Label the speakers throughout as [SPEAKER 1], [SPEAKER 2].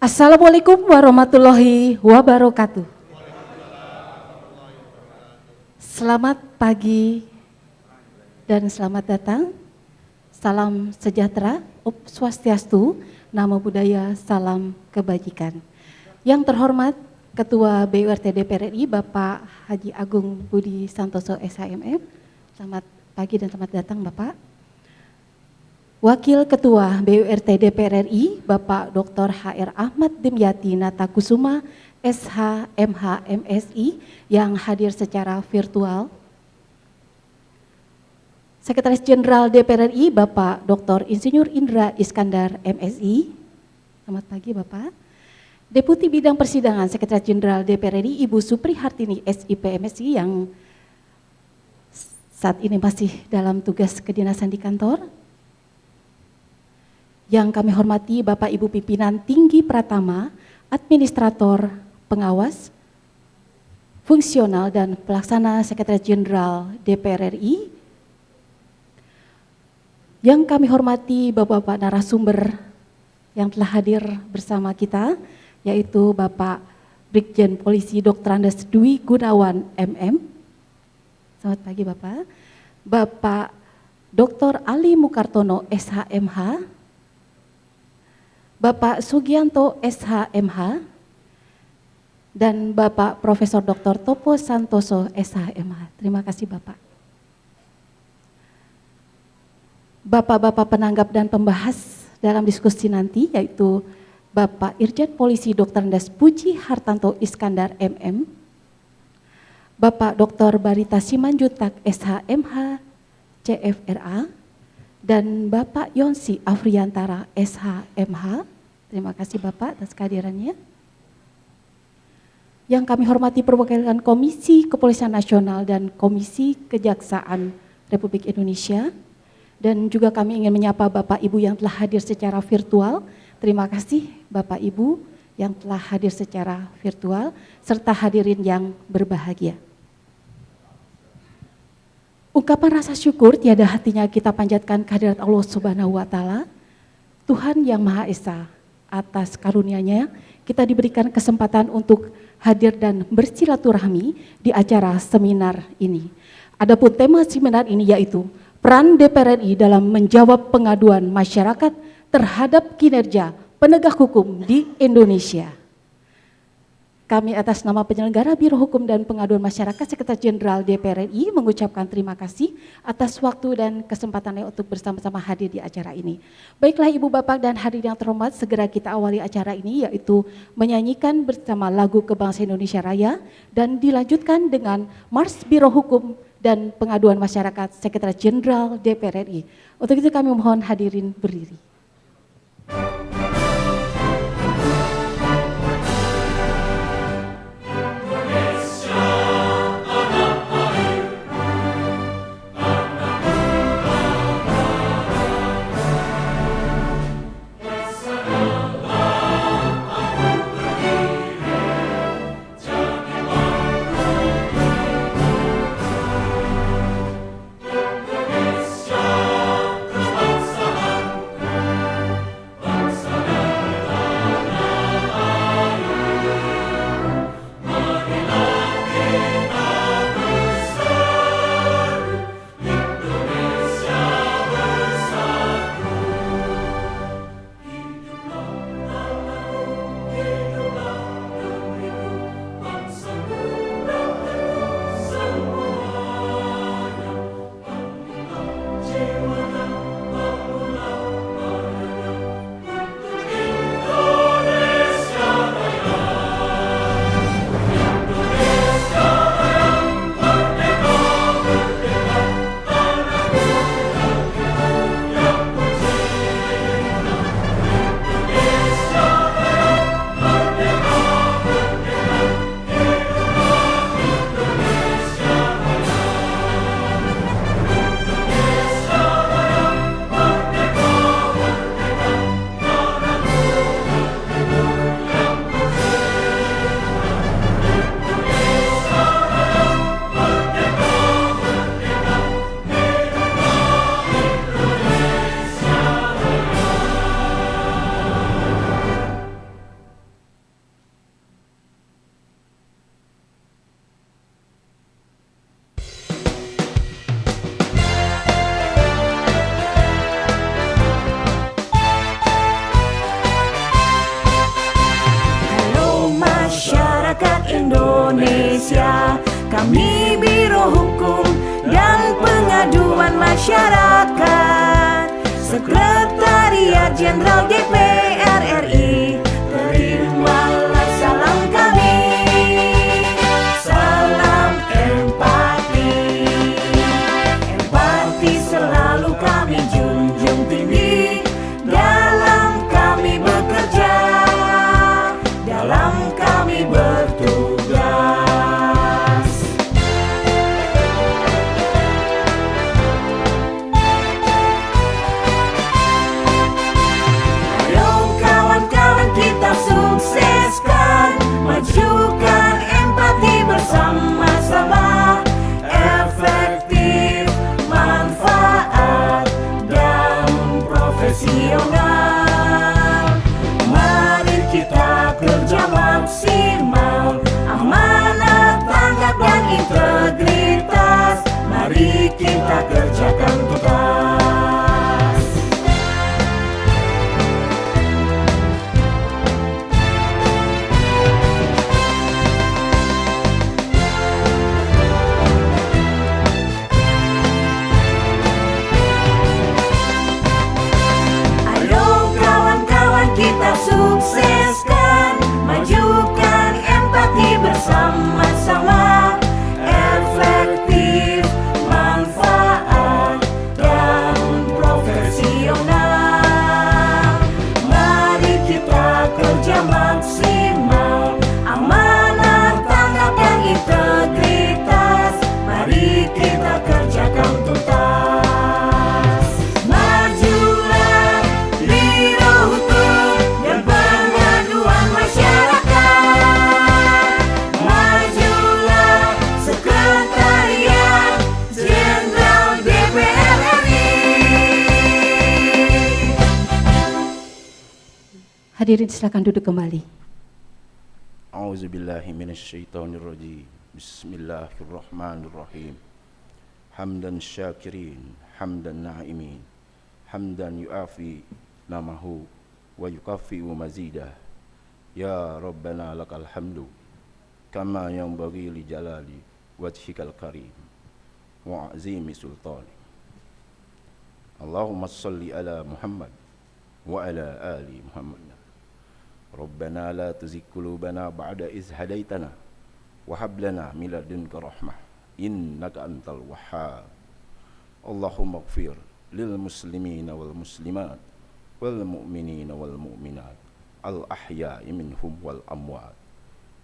[SPEAKER 1] Assalamualaikum warahmatullahi wabarakatuh. Selamat pagi dan selamat datang. Salam sejahtera, Om Swastiastu, Namo Buddhaya, salam kebajikan. Yang terhormat Ketua BURT DPR RI Bapak Haji Agung Budi Santoso SHMM. Selamat pagi dan selamat datang Bapak. Wakil Ketua BURT DPR RI Bapak Dr. HR Ahmad Dimyati Natakusuma SH MH MSI yang hadir secara virtual. Sekretaris Jenderal DPR RI Bapak Dr. Insinyur Indra Iskandar MSI. Selamat pagi Bapak. Deputi Bidang Persidangan Sekretaris Jenderal DPR RI Ibu Supri Hartini SIP MSI yang saat ini masih dalam tugas kedinasan di kantor. Yang kami hormati Bapak Ibu Pimpinan Tinggi Pratama, Administrator, Pengawas, Fungsional dan Pelaksana Sekretaris Jenderal DPR RI. Yang kami hormati Bapak-Bapak narasumber yang telah hadir bersama kita, yaitu Bapak Brigjen Polisi Dr. Andes Dwi Gunawan MM. Selamat pagi Bapak. Bapak Dr. Ali Mukartono SHMH. Bapak Sugianto SHMH dan Bapak Profesor Dr. Topo Santoso SHMH. Terima kasih Bapak. Bapak-bapak penanggap dan pembahas dalam diskusi nanti yaitu Bapak Irjen Polisi Dr. Andes Puji Hartanto Iskandar MM, Bapak Dr. Barita Simanjuntak SHMH CFRA, dan Bapak Yonsi Afriantara SHMH. Terima kasih Bapak atas kehadirannya. Yang kami hormati perwakilan Komisi Kepolisian Nasional dan Komisi Kejaksaan Republik Indonesia. Dan juga kami ingin menyapa Bapak Ibu yang telah hadir secara virtual. Terima kasih Bapak Ibu yang telah hadir secara virtual serta hadirin yang berbahagia. Ungkapan rasa syukur tiada hatinya kita panjatkan kehadirat Allah Subhanahu wa Ta'ala, Tuhan yang Maha Esa. Atas karunia-Nya kita diberikan kesempatan untuk hadir dan bersilaturahmi di acara seminar ini. Adapun tema seminar ini yaitu peran DPR RI dalam menjawab pengaduan masyarakat terhadap kinerja penegak hukum di Indonesia. Kami atas nama penyelenggara Biro Hukum dan Pengaduan Masyarakat Sekretariat Jenderal DPR RI mengucapkan terima kasih atas waktu dan kesempatannya untuk bersama-sama hadir di acara ini. Baiklah Ibu Bapak dan hadirin yang terhormat, segera kita awali acara ini yaitu menyanyikan bersama lagu Kebangsaan Indonesia Raya dan dilanjutkan dengan Mars Biro Hukum dan Pengaduan Masyarakat Sekretariat Jenderal DPR RI. Untuk itu kami mohon hadirin berdiri.
[SPEAKER 2] Indonesia, kami Biro Hukum dan Pengaduan Masyarakat Sekretariat Jenderal DPR RI, terimalah salam kami, salam empati. Empati selalu kami junjung tinggi dalam kami bekerja, dalam kami bertugas. Sukseskan, majukan empati bersama-sama, efektif, manfaat, dan profesional. Mari kita kerja maksimal, amanat, tanggap, dan integritas. Mari kita kerjakan tuntas. Kita sukseskan, majukan empati bersama-sama, efektif, manfaat, dan profesional. Mari kita kerja maksimal, amanat, tanggap, dan integritas. Mari kita kerjakan tuntas.
[SPEAKER 1] Hadirin silakan duduk kembali.
[SPEAKER 3] A'udzubillahi minasyaitonirrajim. Bismillahirrahmanirrahim. Hamdan syakirin, hamdan na'imin, hamdan yu'afi namahu wa yukafi'u mazidah. Ya Rabbana lakal hamdu كما ينبغي لجلال وجهك الكريم وعظيم سلطانك. اللهم صل على محمد وعلى آل محمد. ربنا لا تزغ قلوبنا بعد إذ هديتنا وهب لنا من لدنك رحمة إنك أنت الوهاب. اللهم اغفر للمسلمين والمسلمات والمؤمنين والمؤمنات الأحياء منهم والأموات.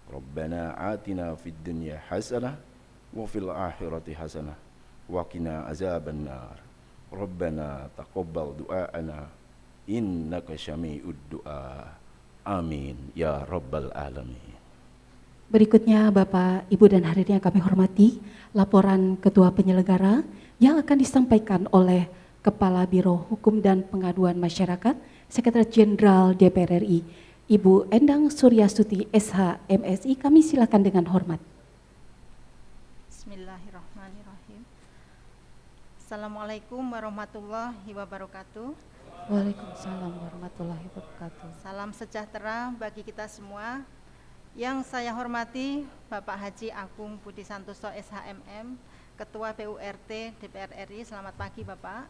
[SPEAKER 3] ربنا آتنا في الدنيا حسنة وفي الآخرة حسنة وقنا عذاب النار. ربنا تقبل دعاءنا إنك سميع الدعاء. Amin ya rabbal alamin.
[SPEAKER 1] Berikutnya Bapak, Ibu dan hadirin yang kami hormati, laporan Ketua Penyelenggara yang akan disampaikan oleh Kepala Biro Hukum dan Pengaduan Masyarakat, Sekretaris Jenderal DPR RI, Ibu Endang Suryasuti SH MSI. Kami silakan dengan hormat.
[SPEAKER 4] Bismillahirrahmanirrahim. Assalamualaikum warahmatullahi wabarakatuh.
[SPEAKER 1] Waalaikumsalam warahmatullahi wabarakatuh.
[SPEAKER 4] Salam sejahtera bagi kita semua. Yang saya hormati Bapak Haji Agung Budi Santoso SHMM, Ketua PURT DPR RI. Selamat pagi Bapak.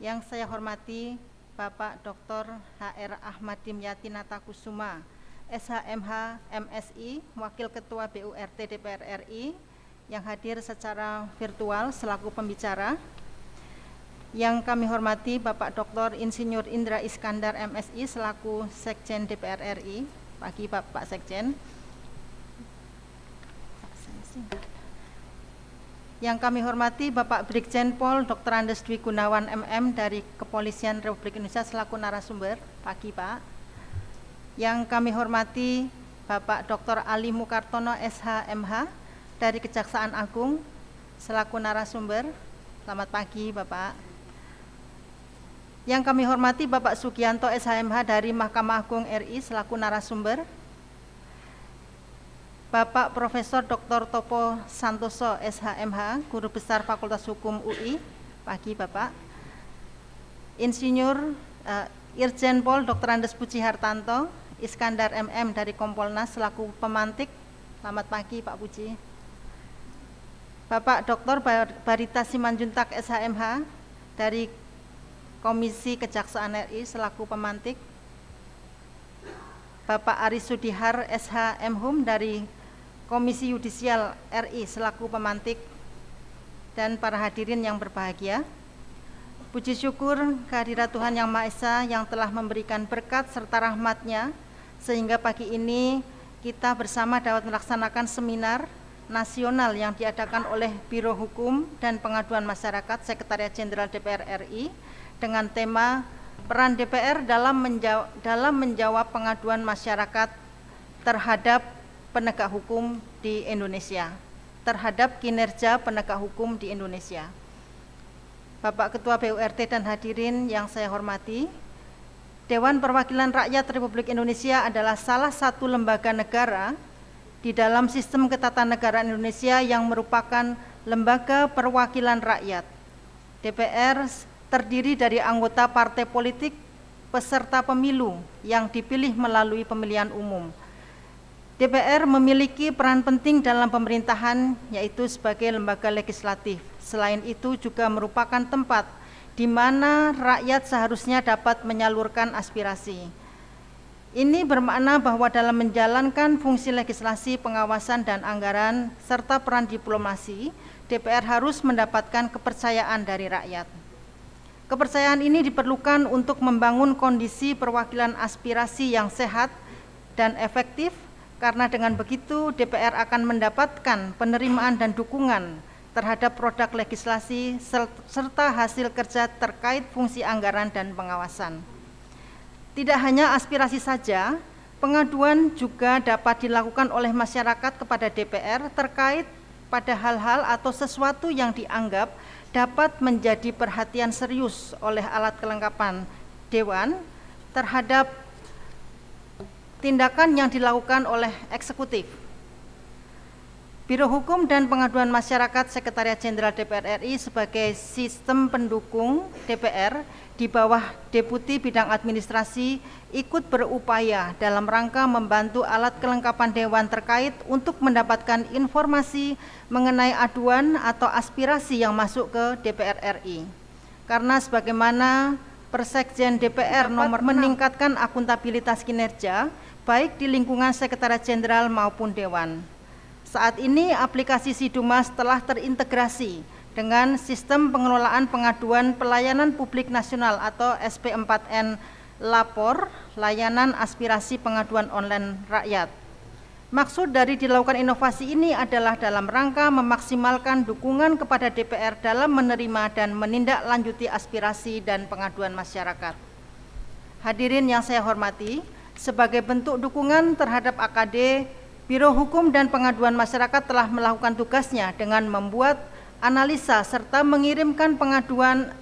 [SPEAKER 4] Yang saya hormati Bapak Dr. HR Ahmad Dimyati Natakusuma SHMH MSI, Wakil Ketua PURT DPR RI, yang hadir secara virtual selaku pembicara. Yang kami hormati Bapak Dr. Insinyur Indra Iskandar MSI selaku Sekjen DPR RI. Pagi Bapak Sekjen. Yang kami hormati Bapak Brigjen Pol Dr. Andes Dwi Gunawan MM dari Kepolisian Republik Indonesia selaku narasumber. Pagi Pak. Yang kami hormati Bapak Dr. Ali Mukartono SHMH dari Kejaksaan Agung selaku narasumber. Selamat pagi Bapak. Yang kami hormati Bapak Sugianto SHMH dari Mahkamah Agung RI selaku narasumber. Bapak Profesor Dr. Topo Santoso SHMH, Guru Besar Fakultas Hukum UI. Pagi Bapak. Insinyur Irjen Pol Dr. Andes Puji Hartanto Iskandar MM dari Kompolnas selaku pemantik. Selamat pagi Pak Puji. Bapak Dr. Barita Simanjuntak SHMH dari Komisi Kejaksaan RI selaku pemantik. Bapak Aris Sudihar SH Mhum dari Komisi Yudisial RI selaku pemantik. Dan para hadirin yang berbahagia, puji syukur kehadirat Tuhan Yang Maha Esa yang telah memberikan berkat serta rahmat-Nya sehingga pagi ini kita bersama dapat melaksanakan seminar nasional yang diadakan oleh Biro Hukum dan Pengaduan Masyarakat Sekretariat Jenderal DPR RI dengan tema peran DPR dalam menjawab pengaduan masyarakat terhadap penegak hukum di Indonesia, terhadap kinerja penegak hukum di Indonesia. Bapak Ketua PURT dan hadirin yang saya hormati, Dewan Perwakilan Rakyat Republik Indonesia adalah salah satu lembaga negara di dalam sistem ketatanegaraan Indonesia yang merupakan lembaga perwakilan rakyat. DPR terdiri dari anggota partai politik peserta pemilu yang dipilih melalui pemilihan umum. DPR memiliki peran penting dalam pemerintahan, yaitu sebagai lembaga legislatif. Selain itu juga merupakan tempat di mana rakyat seharusnya dapat menyalurkan aspirasi. Ini bermakna bahwa dalam menjalankan fungsi legislasi, pengawasan, dan anggaran, serta peran diplomasi, DPR harus mendapatkan kepercayaan dari rakyat. Kepercayaan ini diperlukan untuk membangun kondisi perwakilan aspirasi yang sehat dan efektif, karena dengan begitu DPR akan mendapatkan penerimaan dan dukungan terhadap produk legislasi serta hasil kerja terkait fungsi anggaran dan pengawasan. Tidak hanya aspirasi saja, pengaduan juga dapat dilakukan oleh masyarakat kepada DPR terkait pada hal-hal atau sesuatu yang dianggap dapat menjadi perhatian serius oleh alat kelengkapan Dewan terhadap tindakan yang dilakukan oleh eksekutif. Biro Hukum dan Pengaduan Masyarakat Sekretariat Jenderal DPR RI sebagai sistem pendukung DPR di bawah Deputi Bidang Administrasi ikut berupaya dalam rangka membantu alat kelengkapan Dewan terkait untuk mendapatkan informasi mengenai aduan atau aspirasi yang masuk ke DPR RI. Karena sebagaimana Persekjen DPR nomor meningkatkan akuntabilitas kinerja baik di lingkungan Sekretariat Jenderal maupun Dewan. Saat ini aplikasi Sidumas telah terintegrasi dengan Sistem Pengelolaan Pengaduan Pelayanan Publik Nasional atau SP4N Lapor, Layanan Aspirasi Pengaduan Online Rakyat. Maksud dari dilakukan inovasi ini adalah dalam rangka memaksimalkan dukungan kepada DPR dalam menerima dan menindaklanjuti aspirasi dan pengaduan masyarakat. Hadirin yang saya hormati, sebagai bentuk dukungan terhadap AKD, Biro Hukum dan Pengaduan Masyarakat telah melakukan tugasnya dengan membuat analisa serta mengirimkan pengaduan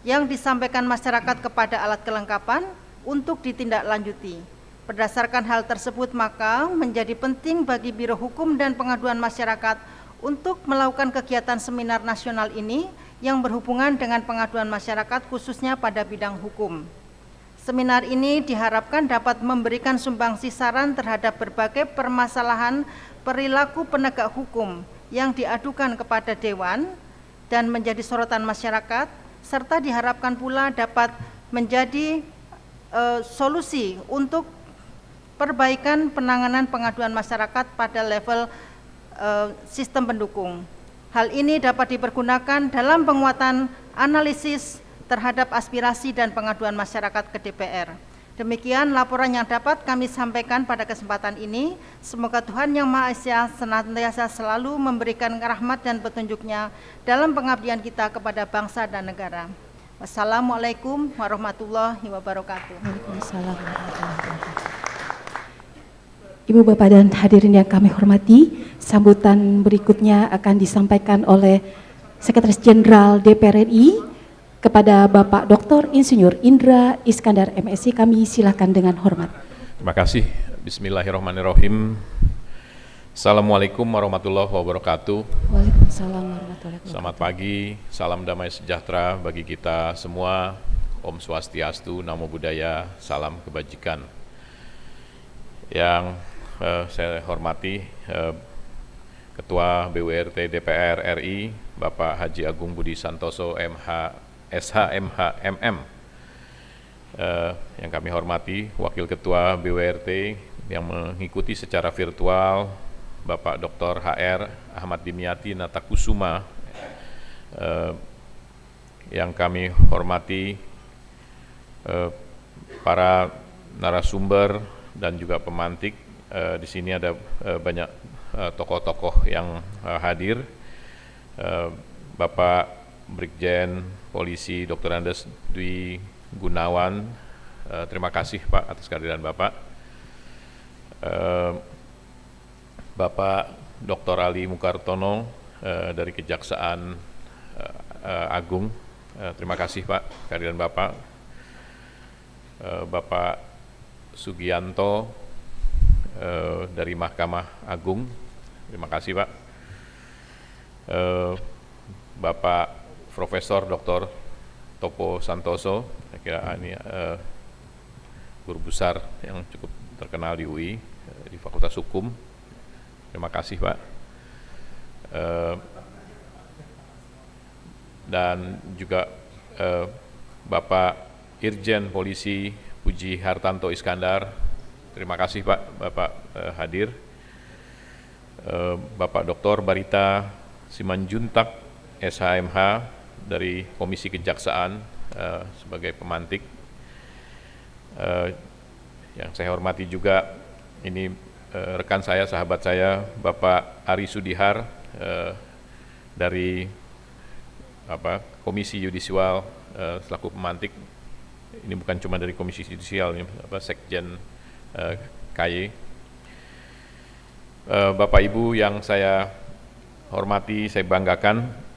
[SPEAKER 4] yang disampaikan masyarakat kepada alat kelengkapan untuk ditindaklanjuti. Berdasarkan hal tersebut, maka menjadi penting bagi Biro Hukum dan Pengaduan Masyarakat untuk melakukan kegiatan seminar nasional ini yang berhubungan dengan pengaduan masyarakat khususnya pada bidang hukum. Seminar ini diharapkan dapat memberikan sumbangsi saran terhadap berbagai permasalahan perilaku penegak hukum yang diadukan kepada Dewan dan menjadi sorotan masyarakat, serta diharapkan pula dapat menjadi solusi untuk perbaikan penanganan pengaduan masyarakat pada level sistem pendukung. Hal ini dapat dipergunakan dalam penguatan analisis terhadap aspirasi dan pengaduan masyarakat ke DPR. Demikian laporan yang dapat kami sampaikan pada kesempatan ini. Semoga Tuhan Yang Maha Esa senantiasa selalu memberikan rahmat dan petunjuknya dalam pengabdian kita kepada bangsa dan negara. Wassalamualaikum warahmatullahi wabarakatuh.
[SPEAKER 1] Waalaikumsalam warahmatullahi wabarakatuh. Ibu, Bapak, dan hadirin yang kami hormati, sambutan berikutnya akan disampaikan oleh Sekretaris Jenderal DPR RI kepada Bapak Dr. Insinyur Indra Iskandar MSI. Kami silakan dengan hormat.
[SPEAKER 5] Terima kasih. Bismillahirrahmanirrahim. Assalamualaikum warahmatullahi wabarakatuh.
[SPEAKER 1] Waalaikumsalam warahmatullahi wabarakatuh.
[SPEAKER 5] Selamat pagi, salam damai sejahtera bagi kita semua. Om Swastiastu, Namo Buddhaya, salam kebajikan. Yang saya hormati Ketua BURT DPR RI, Bapak Haji Agung Budi Santoso SH MM, yang kami hormati Wakil Ketua BURT yang mengikuti secara virtual Bapak Dr. HR Ahmad Dimyati Natakusuma, yang kami hormati para narasumber dan juga pemantik. Di sini ada banyak tokoh-tokoh yang hadir. Bapak Brigjen Polisi Dr. Andes Dwi Gunawan, terima kasih Pak atas kehadiran Bapak. Bapak Dr. Ali Mukartono dari Kejaksaan Agung, terima kasih Pak kehadiran Bapak. Bapak Sugianto dari Mahkamah Agung, terima kasih Pak. Bapak Profesor Dr. Topo Santoso, saya kira ini guru besar yang cukup terkenal di UI, di Fakultas Hukum. Terima kasih Pak. Dan juga Bapak Irjen Polisi Puji Hartanto Iskandar, terima kasih Pak, Bapak hadir. Bapak Dr. Barita Simanjuntak SHMH dari Komisi Kejaksaan sebagai pemantik. Yang saya hormati juga ini rekan saya, sahabat saya, Bapak Ari Sudihar dari Komisi Yudisial selaku pemantik. Ini bukan cuma dari Komisi Yudisial, ini Sekjen KY. Bapak Ibu yang saya hormati, saya banggakan,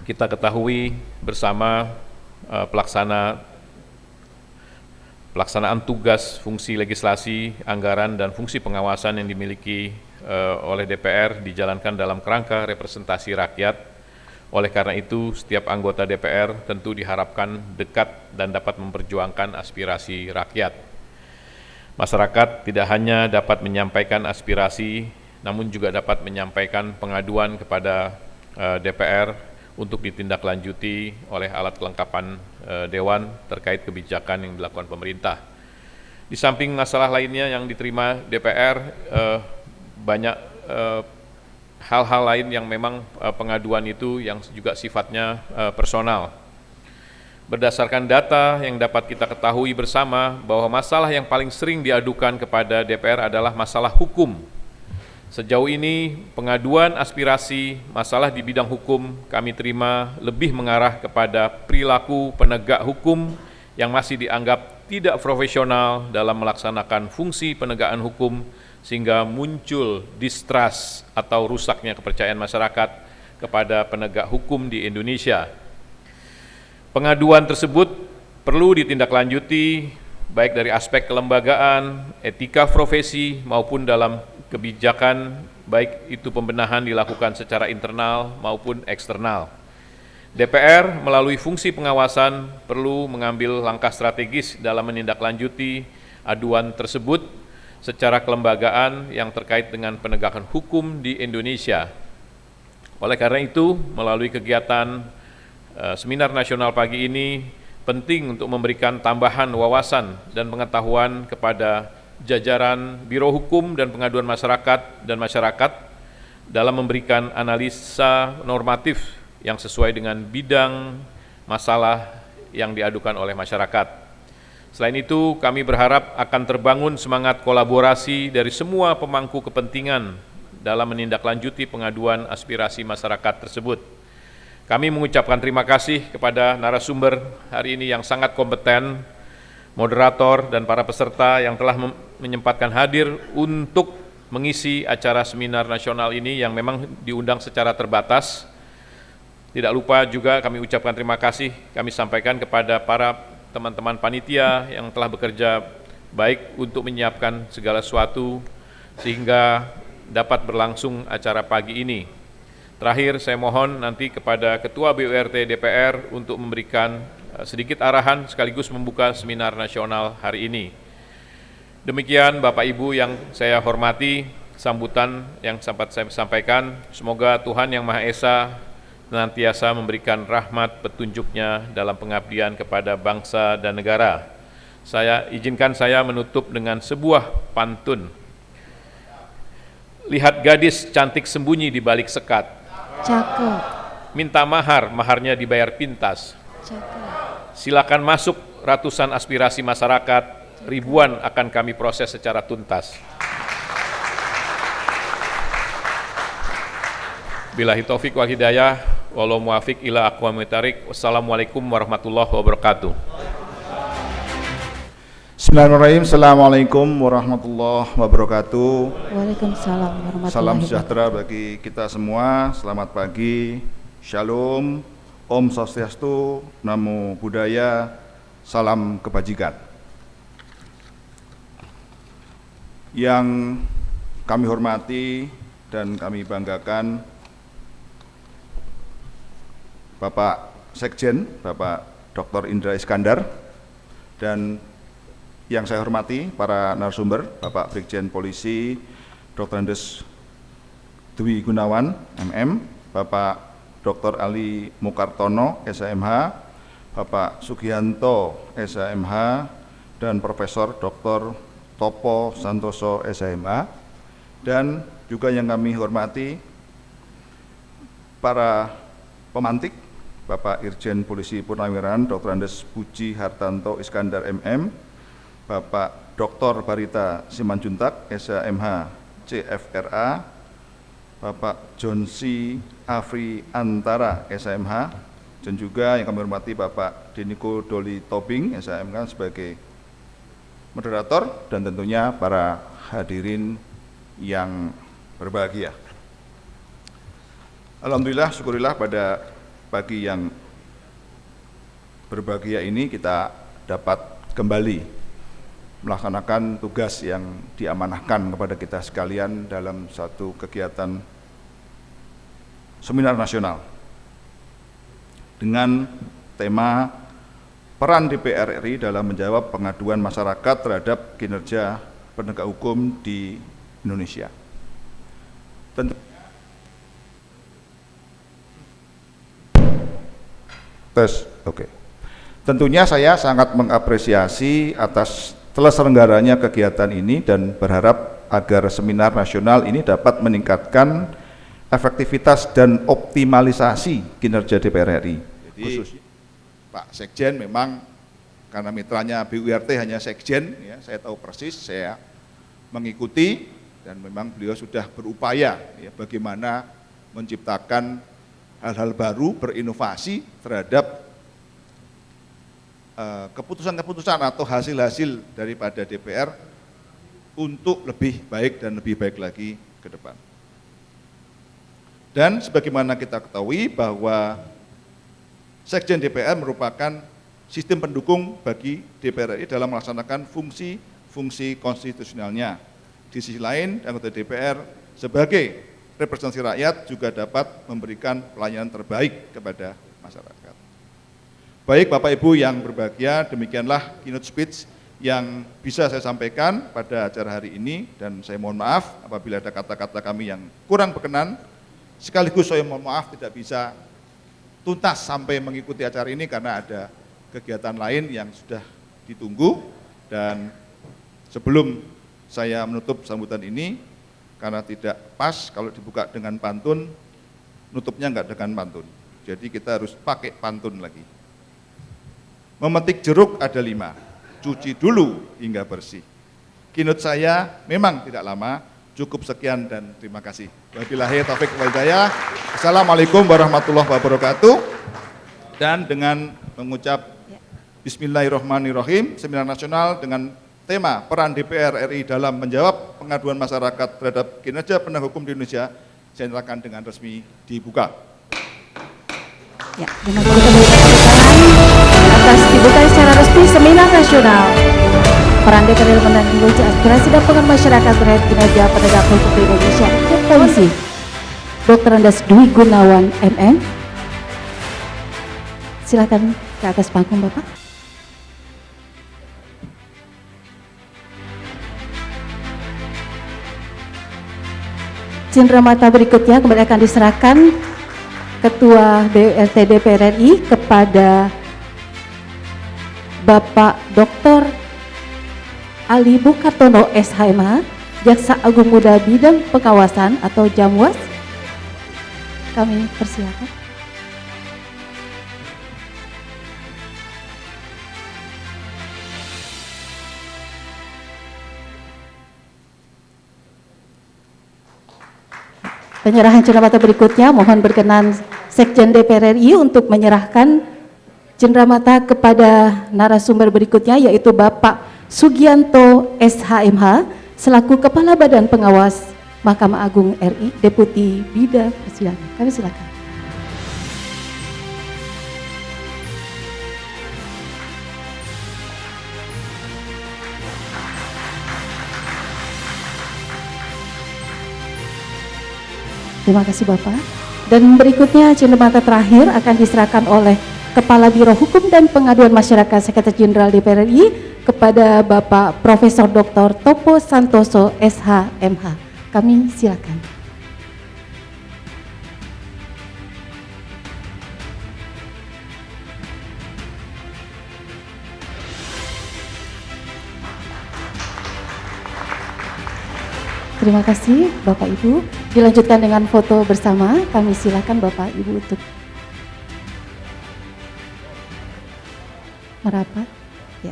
[SPEAKER 5] kita ketahui bersama pelaksana pelaksanaan tugas, fungsi legislasi, anggaran, dan fungsi pengawasan yang dimiliki oleh DPR dijalankan dalam kerangka representasi rakyat. Oleh karena itu, setiap anggota DPR tentu diharapkan dekat dan dapat memperjuangkan aspirasi rakyat. Masyarakat tidak hanya dapat menyampaikan aspirasi, namun juga dapat menyampaikan pengaduan kepada DPR untuk ditindaklanjuti oleh alat kelengkapan Dewan terkait kebijakan yang dilakukan pemerintah. Di samping masalah lainnya yang diterima DPR, banyak hal-hal lain yang memang pengaduan itu yang juga sifatnya personal. Berdasarkan data yang dapat kita ketahui bersama bahwa masalah yang paling sering diadukan kepada DPR adalah masalah hukum. Sejauh ini pengaduan aspirasi masalah di bidang hukum kami terima lebih mengarah kepada perilaku penegak hukum yang masih dianggap tidak profesional dalam melaksanakan fungsi penegakan hukum, sehingga muncul distrust atau rusaknya kepercayaan masyarakat kepada penegak hukum di Indonesia. Pengaduan tersebut perlu ditindaklanjuti baik dari aspek kelembagaan, etika profesi maupun dalam kebijakan, baik itu pembenahan dilakukan secara internal maupun eksternal. DPR melalui fungsi pengawasan perlu mengambil langkah strategis dalam menindaklanjuti aduan tersebut secara kelembagaan yang terkait dengan penegakan hukum di Indonesia. Oleh karena itu, melalui kegiatan seminar nasional pagi ini, penting untuk memberikan tambahan wawasan dan pengetahuan kepada jajaran Biro Hukum dan Pengaduan Masyarakat dan masyarakat dalam memberikan analisa normatif yang sesuai dengan bidang masalah yang diadukan oleh masyarakat. Selain itu, kami berharap akan terbangun semangat kolaborasi dari semua pemangku kepentingan dalam menindaklanjuti pengaduan aspirasi masyarakat tersebut. Kami mengucapkan terima kasih kepada narasumber hari ini yang sangat kompeten, moderator, dan para peserta yang telah menyempatkan hadir untuk mengisi acara seminar nasional ini yang memang diundang secara terbatas. Tidak lupa juga kami ucapkan terima kasih, kami sampaikan kepada para teman-teman panitia yang telah bekerja baik untuk menyiapkan segala sesuatu sehingga dapat berlangsung acara pagi ini. Terakhir, saya mohon nanti kepada Ketua BURT DPR untuk memberikan sedikit arahan sekaligus membuka seminar nasional hari ini. Demikian Bapak Ibu yang saya hormati, sambutan yang sempat saya sampaikan. Semoga Tuhan Yang Maha Esa senantiasa memberikan rahmat petunjuknya dalam pengabdian kepada bangsa dan negara. Izinkan saya menutup dengan sebuah pantun. Lihat gadis cantik sembunyi di balik sekat.
[SPEAKER 1] Cakep.
[SPEAKER 5] Minta mahar, maharnya dibayar pintas.
[SPEAKER 1] Cakep.
[SPEAKER 5] Silakan masuk ratusan aspirasi masyarakat, ribuan akan kami proses secara tuntas. Billahi taufik wal hidayah, wallahu muwafiq ila aqwamit thariq. Wassalamualaikum warahmatullahi wabarakatuh.
[SPEAKER 6] Bismillahirrahmanirrahim. Assalamualaikum warahmatullahi wabarakatuh.
[SPEAKER 1] Waalaikumsalam warahmatullahi
[SPEAKER 6] Salam
[SPEAKER 1] wabarakatuh.
[SPEAKER 6] sejahtera bagi kita semua. Selamat pagi. Shalom. Om Swastiastu. Namo Buddhaya. Salam kebajikan. Yang kami hormati dan kami banggakan Bapak Sekjen, Bapak Dr. Indra Iskandar, dan yang saya hormati para narasumber, Bapak Brigjen Polisi Dr. Andes Dwi Gunawan, MM, Bapak Dr. Ali Mukartono, SMH, Bapak Sugianto, SMH, dan Profesor Dr. Topo Santoso, SMH, dan juga yang kami hormati para pemantik, Bapak Irjen Polisi Purnawirawan Dr. Andes Puji Hartanto Iskandar MM, Bapak Dr. Barita Simanjuntak, SMH CFRA, Bapak John C. Afri Antara, SMH, dan juga yang kami hormati Bapak Deniko Doli Tobing, SMH sebagai moderator, dan tentunya para hadirin yang berbahagia. Alhamdulillah, syukurillah pada pagi yang berbahagia ini kita dapat kembali melaksanakan tugas yang diamanahkan kepada kita sekalian dalam satu kegiatan seminar nasional dengan tema peran DPR RI dalam menjawab pengaduan masyarakat terhadap kinerja penegak hukum di Indonesia. Tentunya saya sangat mengapresiasi atas terselenggaranya kegiatan ini dan berharap agar seminar nasional ini dapat meningkatkan efektivitas dan optimalisasi kinerja DPR RI. Jadi Pak Sekjen memang karena mitranya BURT hanya Sekjen, ya, saya tahu persis, saya mengikuti dan memang beliau sudah berupaya ya, bagaimana menciptakan hal-hal baru, berinovasi terhadap keputusan-keputusan atau hasil-hasil daripada DPR untuk lebih baik dan lebih baik lagi ke depan. Dan sebagaimana kita ketahui bahwa Sekjen DPR merupakan sistem pendukung bagi DPR RI dalam melaksanakan fungsi konstitusionalnya. Di sisi lain, anggota DPR sebagai representasi rakyat juga dapat memberikan pelayanan terbaik kepada masyarakat. Baik Bapak Ibu yang berbahagia, demikianlah keynote speech yang bisa saya sampaikan pada acara hari ini, dan saya mohon maaf apabila ada kata-kata kami yang kurang berkenan, sekaligus saya mohon maaf tidak bisa tuntas sampai mengikuti acara ini karena ada kegiatan lain yang sudah ditunggu. Dan sebelum saya menutup sambutan ini, karena tidak pas kalau dibuka dengan pantun, nutupnya enggak dengan pantun. Jadi kita harus pakai pantun lagi. Memetik jeruk ada 5, cuci dulu hingga bersih. Keynote saya memang tidak lama, cukup sekian dan terima kasih. Wabillahi taufiq wal hidayah. Assalamualaikum warahmatullahi wabarakatuh. Dan dengan mengucap Bismillahirrahmanirrahim, seminar nasional dengan tema peran DPR RI dalam menjawab pengaduan masyarakat terhadap kinerja penegak hukum di Indonesia, saya nyatakan dengan resmi dibuka.
[SPEAKER 1] Ya, dengan atas dibuka secara resmi seminar nasional peran DPR menanggulangi aspirasi dan pengaduan masyarakat terhadap kinerja penegak hukum di Indonesia, Polisi Dr. Andes Dwi Gunawan MM. Silakan ke atas panggung Bapak. Cenderamata berikutnya kembali akan diserahkan Ketua BURT DPR RI kepada Bapak Dr. Ali Bukartono SHMH, Jaksa Agung Muda Bidang Pengawasan atau Jamwas. Kami persilakan. Penyerahan cenderamata berikutnya, mohon berkenan Sekjen DPR RI untuk menyerahkan cenderamata kepada narasumber berikutnya, yaitu Bapak Sugianto SHMH selaku Kepala Badan Pengawas Mahkamah Agung RI, Deputi Bidang Persidangan. Kami silakan. Terima kasih Bapak. Dan berikutnya cenderamata terakhir akan diserahkan oleh Kepala Biro Hukum dan Pengaduan Masyarakat Sekretaris Jenderal DPR RI kepada Bapak Profesor Dr. Topo Santoso SHMH. Kami silakan. Terima kasih Bapak Ibu. Dilanjutkan dengan foto bersama. Kami silakan Bapak Ibu untuk merapat. Ya.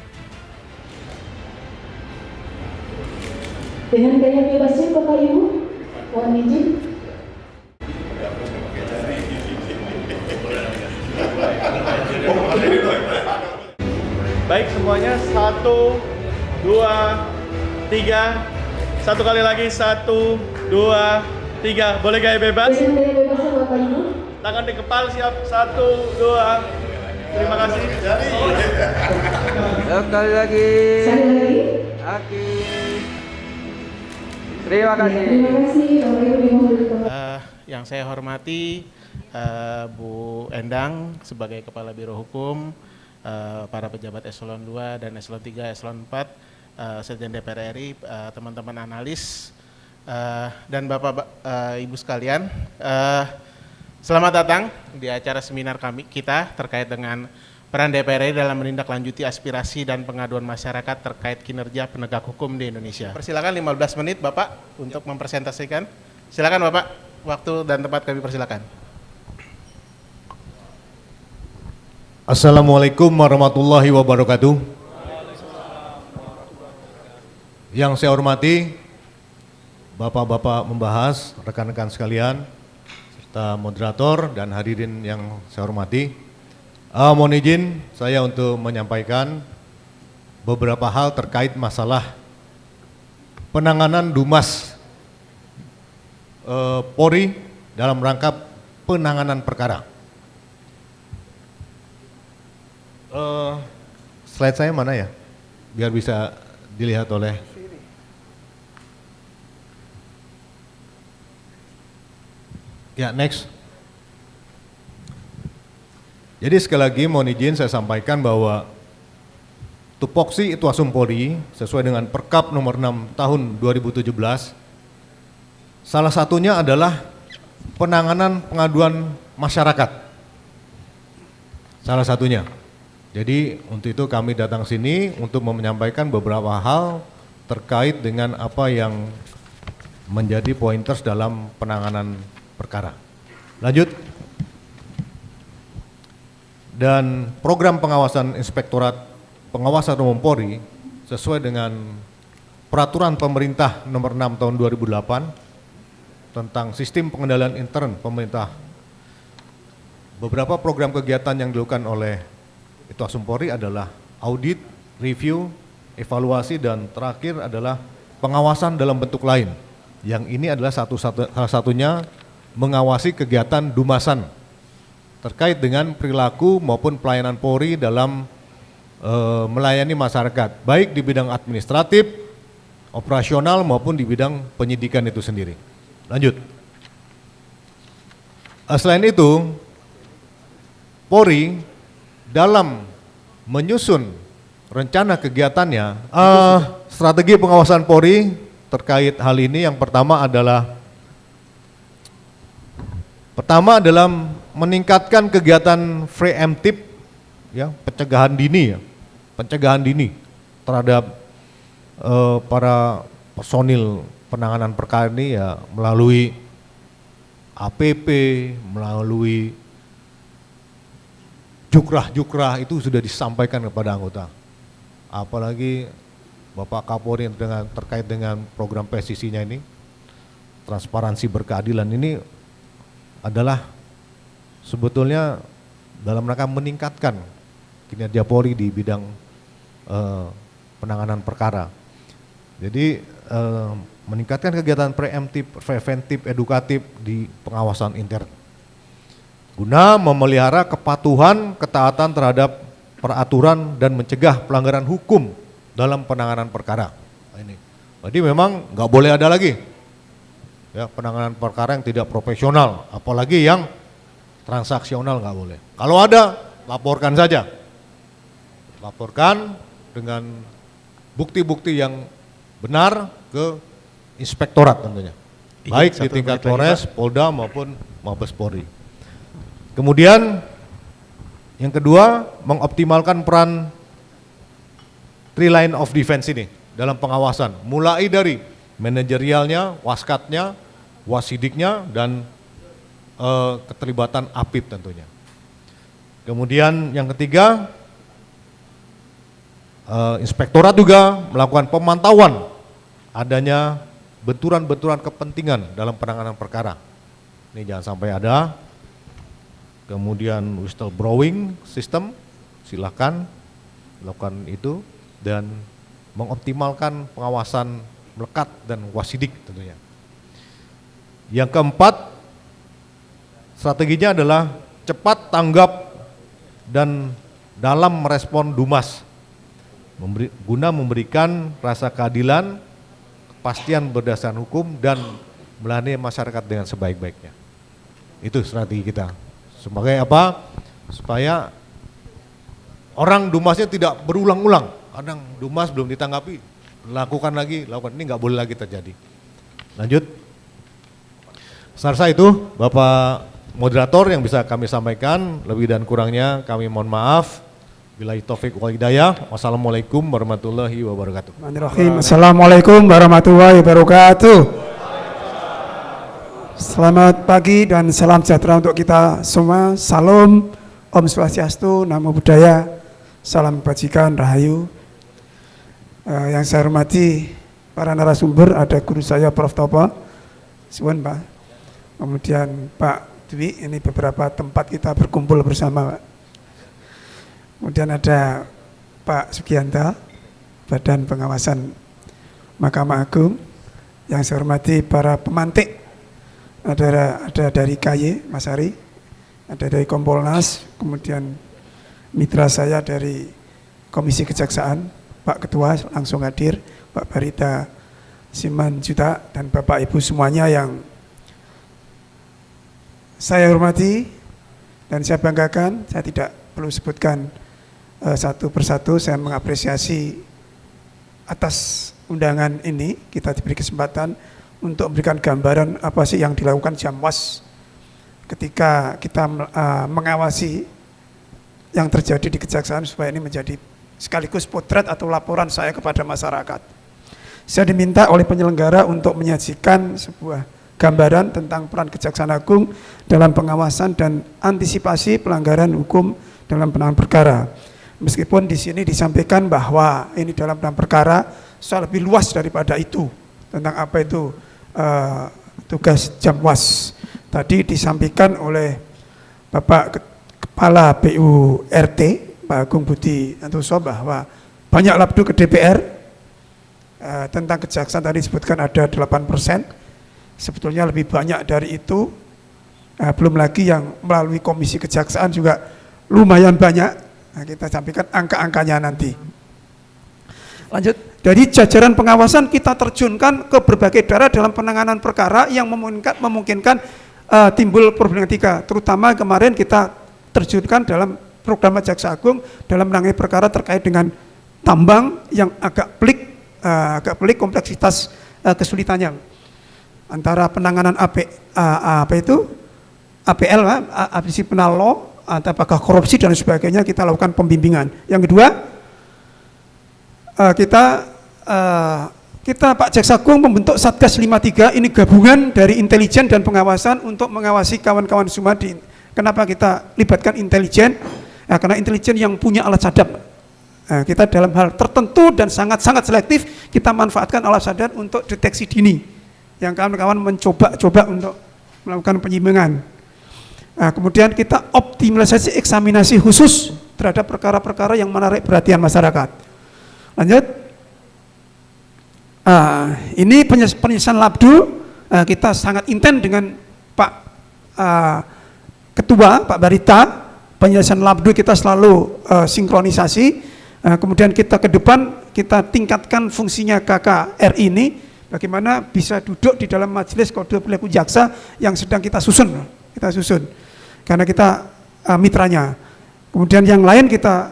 [SPEAKER 1] Dengan gaya bebasnya Bapak Ibu, mohon izin.
[SPEAKER 7] Baik semuanya, 1, 2, 3. Satu kali lagi, 1, 2, 3. Boleh gaya bebas?
[SPEAKER 1] Dengan gaya bebasnya Bapak Ibu.
[SPEAKER 7] Tangan di kepala siap. 1, 2. Terima kasih.
[SPEAKER 1] Sekali lagi.
[SPEAKER 8] Oke. Terima kasih.
[SPEAKER 9] Yang saya hormati Bu Endang sebagai Kepala Biro Hukum, para pejabat eselon 2 dan eselon 3, eselon 4, Sekjen DPR RI, teman-teman analis, dan Bapak Ibu sekalian. Selamat datang di acara seminar kita terkait dengan peran DPR RI dalam menindaklanjuti aspirasi dan pengaduan masyarakat terkait kinerja penegak hukum di Indonesia. Persilakan 15 menit Bapak untuk mempresentasikan. Silakan Bapak, waktu dan tempat kami persilakan.
[SPEAKER 10] Assalamualaikum warahmatullahi wabarakatuh. Yang saya hormati Bapak-bapak membahas, rekan-rekan sekalian, serta moderator dan hadirin yang saya hormati. Mohon izin saya untuk menyampaikan beberapa hal terkait masalah penanganan Dumas Polri dalam rangka penanganan perkara. Slide saya mana ya? Biar bisa dilihat oleh. Ya, next. Jadi sekali lagi mohon izin saya sampaikan bahwa tupoksi Itwasum Polri sesuai dengan Perkap nomor 6 tahun 2017, salah satunya adalah penanganan pengaduan masyarakat. Salah satunya. Jadi untuk itu kami datang sini untuk menyampaikan beberapa hal terkait dengan apa yang menjadi pointers dalam penanganan perkara. Lanjut. Dan program pengawasan Inspektorat Pengawasan Umum Polri sesuai dengan Peraturan Pemerintah Nomor 6 Tahun 2008 tentang Sistem Pengendalian Intern Pemerintah. Beberapa program kegiatan yang dilakukan oleh Itwasum Polri adalah audit, review, evaluasi, dan terakhir adalah pengawasan dalam bentuk lain. Yang ini adalah salah satunya mengawasi kegiatan Dumasan terkait dengan perilaku maupun pelayanan Polri dalam melayani masyarakat, baik di bidang administratif, operasional maupun di bidang penyidikan itu sendiri. Lanjut. Selain itu, Polri dalam menyusun rencana kegiatannya, strategi pengawasan Polri terkait hal ini yang pertama adalah meningkatkan kegiatan preemptif, ya, pencegahan dini terhadap para personil penanganan perkara ini, ya, melalui APP, melalui jukrah itu sudah disampaikan kepada anggota. Apalagi Bapak Kapolri terkait dengan program presisinya ini, transparansi berkeadilan ini adalah sebetulnya dalam rangka meningkatkan kinerja Polri di bidang penanganan perkara. Jadi meningkatkan kegiatan preemptif, preventif, edukatif di pengawasan intern guna memelihara kepatuhan, ketaatan terhadap peraturan dan mencegah pelanggaran hukum dalam penanganan perkara. Ini. Jadi memang nggak boleh ada lagi, ya, penanganan perkara yang tidak profesional, apalagi yang transaksional nggak boleh. Kalau ada, laporkan saja. Laporkan dengan bukti-bukti yang benar ke inspektorat tentunya. Baik di tingkat Polres, Polda maupun Mabes Polri. Kemudian yang kedua, mengoptimalkan peran three line of defense ini dalam pengawasan, mulai dari manajerialnya, waskatnya, wasidiknya, dan keterlibatan APIP tentunya. Kemudian yang ketiga, inspektorat juga melakukan pemantauan adanya benturan-benturan kepentingan dalam penanganan perkara. Ini jangan sampai ada. Kemudian whistleblowing system, silakan lakukan itu, dan mengoptimalkan pengawasan melekat dan wasidik tentunya. Yang keempat, strateginya adalah cepat tanggap dan dalam merespon Dumas guna memberikan rasa keadilan, kepastian berdasarkan hukum dan melayani masyarakat dengan sebaik-baiknya. Itu strategi kita. Sebagai apa? Supaya orang dumasnya tidak berulang-ulang. Kadang dumas belum ditanggapi, lakukan lagi. Ini nggak boleh lagi terjadi. Lanjut. Selesai itu, Bapak Moderator yang bisa kami sampaikan, lebih dan kurangnya kami mohon maaf. Billahi taufik wal hidayah. Wassalamualaikum warahmatullahi wabarakatuh.
[SPEAKER 8] Assalamualaikum warahmatullahi wabarakatuh. Selamat pagi dan salam sejahtera untuk kita semua. Salam, Om Swastiastu, Namo Buddhaya, salam kebajikan, rahayu. Yang saya hormati para narasumber, ada guru saya Prof. Topo, Suwun Pak. Kemudian Pak Dwi, ini beberapa tempat kita berkumpul bersama Pak. Kemudian ada Pak Sugianta, Badan Pengawasan Mahkamah Agung. Yang saya hormati para pemantik, ada dari KY, Mas Ari, ada dari Kompolnas, kemudian mitra saya dari Komisi Kejaksaan, Pak Ketua langsung hadir, Pak Barita Simanjuntak, dan Bapak Ibu semuanya yang saya hormati dan saya banggakan. Saya tidak perlu sebutkan satu persatu. Saya mengapresiasi atas undangan ini, kita diberi kesempatan untuk memberikan gambaran apa sih yang dilakukan Jamwas ketika kita mengawasi yang terjadi di Kejaksaan, supaya ini menjadi sekaligus potret atau laporan saya kepada masyarakat. Saya diminta oleh penyelenggara untuk menyajikan sebuah gambaran tentang peran Kejaksaan Agung dalam pengawasan dan antisipasi pelanggaran hukum dalam penanganan perkara. Meskipun di sini disampaikan bahwa ini dalam penanganan perkara soal lebih luas daripada itu, tentang apa itu tugas Jamwas. Tadi disampaikan oleh Bapak Kepala BURT, Pak Agung Budi Santoso, bahwa banyak labdu ke DPR tentang kejaksaan tadi disebutkan ada 8%. Sebetulnya lebih banyak dari itu, belum lagi yang melalui Komisi Kejaksaan juga lumayan banyak. Nah, kita sampaikan angka-angkanya nanti. Lanjut, dari jajaran pengawasan kita terjunkan ke berbagai daerah dalam penanganan perkara yang memungkinkan timbul problematika. Terutama kemarin kita terjunkan dalam program Jaksa Agung dalam menangani perkara terkait dengan tambang yang agak pelik kompleksitas kesulitannya. Antara penanganan APL, Admisi Penal Law, apakah korupsi dan sebagainya, kita lakukan pembimbingan. Yang kedua, kita Pak Jaksa Agung membentuk Satgas 53, ini gabungan dari intelijen dan pengawasan untuk mengawasi kawan-kawan semua. Kenapa kita libatkan intelijen? Ya, karena intelijen yang punya alat sadap. Kita dalam hal tertentu dan sangat-sangat selektif, kita manfaatkan alat sadap untuk deteksi dini, yang kawan-kawan mencoba untuk melakukan penyimbangan. Nah, kemudian kita optimalisasi eksaminasi khusus terhadap perkara-perkara yang menarik perhatian masyarakat. Lanjut, ini penyelesaian labdu, kita sangat intens dengan Pak Ketua, Pak Barita. Penyelesaian labdu kita selalu sinkronisasi. Kemudian kita ke depan, kita tingkatkan fungsinya KKRI ini, bagaimana bisa duduk di dalam majelis kode perilaku jaksa yang sedang kita susun, karena kita mitranya. Kemudian yang lain kita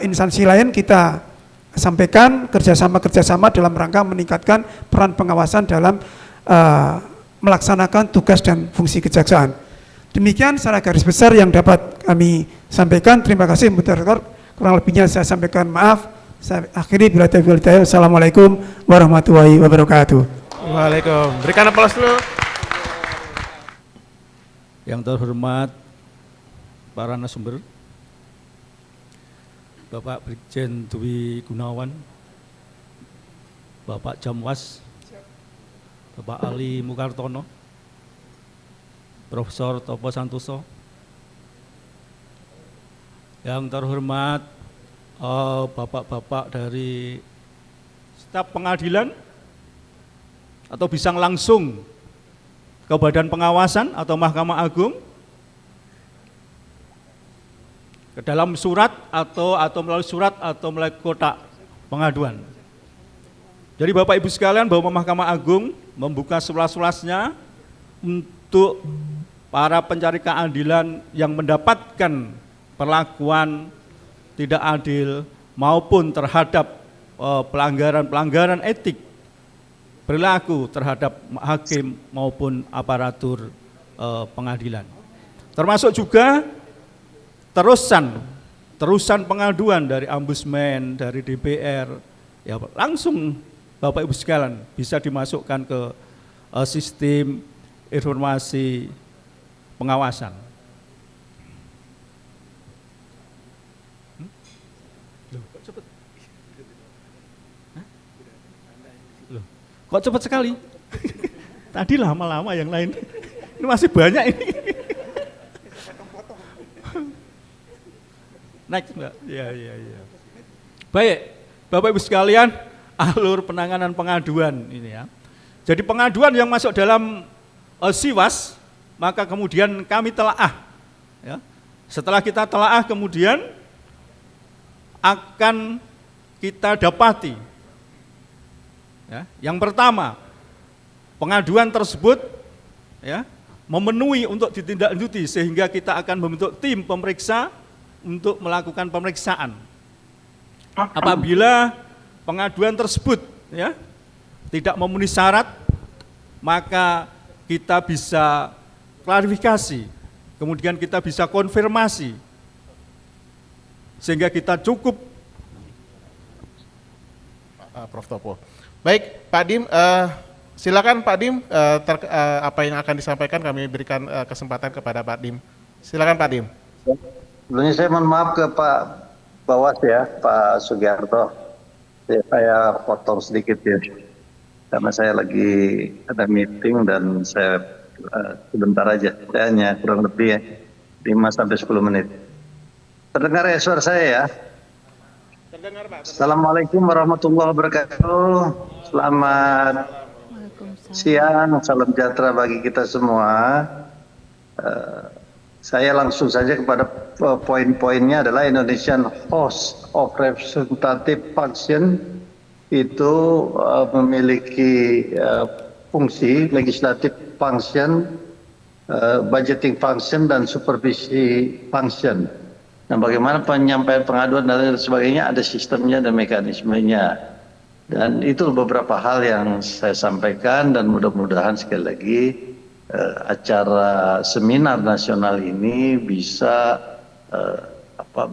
[SPEAKER 8] instansi lain kita sampaikan kerjasama dalam rangka meningkatkan peran pengawasan dalam melaksanakan tugas dan fungsi kejaksaan. Demikian secara garis besar yang dapat kami sampaikan. Terima kasih moderator. Kurang lebihnya saya sampaikan maaf. Saya akhiri bila taufiq wal hidayah. Assalamualaikum warahmatullahi wabarakatuh.
[SPEAKER 9] Waalaikumsalam. Berikan aplaus dulu.
[SPEAKER 11] Yang terhormat para narasumber, Bapak Brigjen Dwi Gunawan, Bapak Jamwas, Bapak Ali Mukartono, Profesor Topo Santoso, yang terhormat bapak-bapak dari staf pengadilan atau bisa langsung ke Badan Pengawasan atau Mahkamah Agung, ke dalam surat atau melalui surat atau melalui kotak pengaduan. Jadi Bapak Ibu sekalian, bahwa Mahkamah Agung membuka seluas-luasnya untuk para pencari keadilan yang mendapatkan perlakuan tidak adil maupun terhadap pelanggaran-pelanggaran etik perilaku terhadap hakim maupun aparatur pengadilan. Termasuk juga terusan pengaduan dari Ombudsman, dari DPR, ya langsung Bapak Ibu sekalian bisa dimasukkan ke sistem informasi pengawasan. Kok cepat sekali? Tadi lama-lama yang lain. Ini masih banyak ini. Next, Mbak. Ya. Baik, Bapak Ibu sekalian, alur penanganan pengaduan ini ya. Jadi pengaduan yang masuk dalam Siwas, maka kemudian kami telaah. Ya. Setelah kita telaah, kemudian akan kita dapati. Ya. Yang pertama, pengaduan tersebut ya, memenuhi untuk ditindaklanjuti, sehingga kita akan membentuk tim pemeriksa untuk melakukan pemeriksaan. Apabila pengaduan tersebut ya, tidak memenuhi syarat, maka kita bisa klarifikasi, kemudian kita bisa konfirmasi, sehingga kita cukup.
[SPEAKER 9] Prof. Topo. Baik, Pak Dim, silakan Pak Dim, apa yang akan disampaikan kami berikan kesempatan kepada Pak Dim. Silakan Pak Dim.
[SPEAKER 12] Sebelumnya saya mohon maaf ke Pak Bawas ya, Pak Sugiharto. Saya potong sedikit ya, karena saya lagi ada meeting dan saya sebentar aja, saya hanya kurang lebih ya, 5-10 menit. Terdengar ya suara saya ya?
[SPEAKER 9] Terdengar Pak.
[SPEAKER 12] Assalamualaikum warahmatullahi wabarakatuh. Selamat siang, salam sejahtera bagi kita semua. Saya langsung saja kepada poin-poinnya adalah Indonesian House of Representative Function itu memiliki fungsi legislative function, budgeting function, dan supervisi function. Nah, bagaimana penyampaian pengaduan dan sebagainya, ada sistemnya dan mekanismenya. Dan itu beberapa hal yang saya sampaikan, dan mudah-mudahan sekali lagi acara seminar nasional ini bisa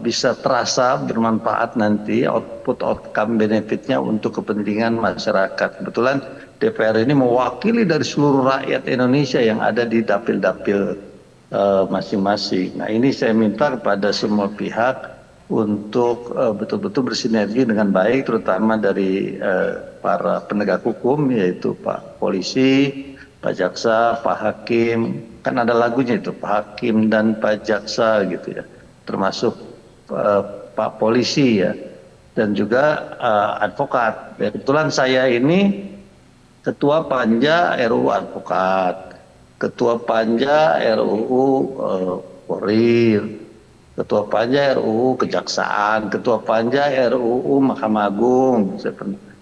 [SPEAKER 12] bisa terasa bermanfaat nanti, outcome benefitnya untuk kepentingan masyarakat. Kebetulan DPR ini mewakili dari seluruh rakyat Indonesia yang ada di dapil-dapil masing-masing. Nah, ini saya minta kepada semua pihak untuk betul-betul bersinergi dengan baik, terutama dari para penegak hukum, yaitu Pak Polisi, Pak Jaksa, Pak Hakim, kan ada lagunya itu, Pak Hakim dan Pak Jaksa gitu ya, termasuk Pak Polisi ya, dan juga advokat. Ya, kebetulan saya ini Ketua Panja RUU Advokat, Ketua Panja RUU Polri, Ketua Panja RUU Kejaksaan, Ketua Panja RUU Mahkamah Agung,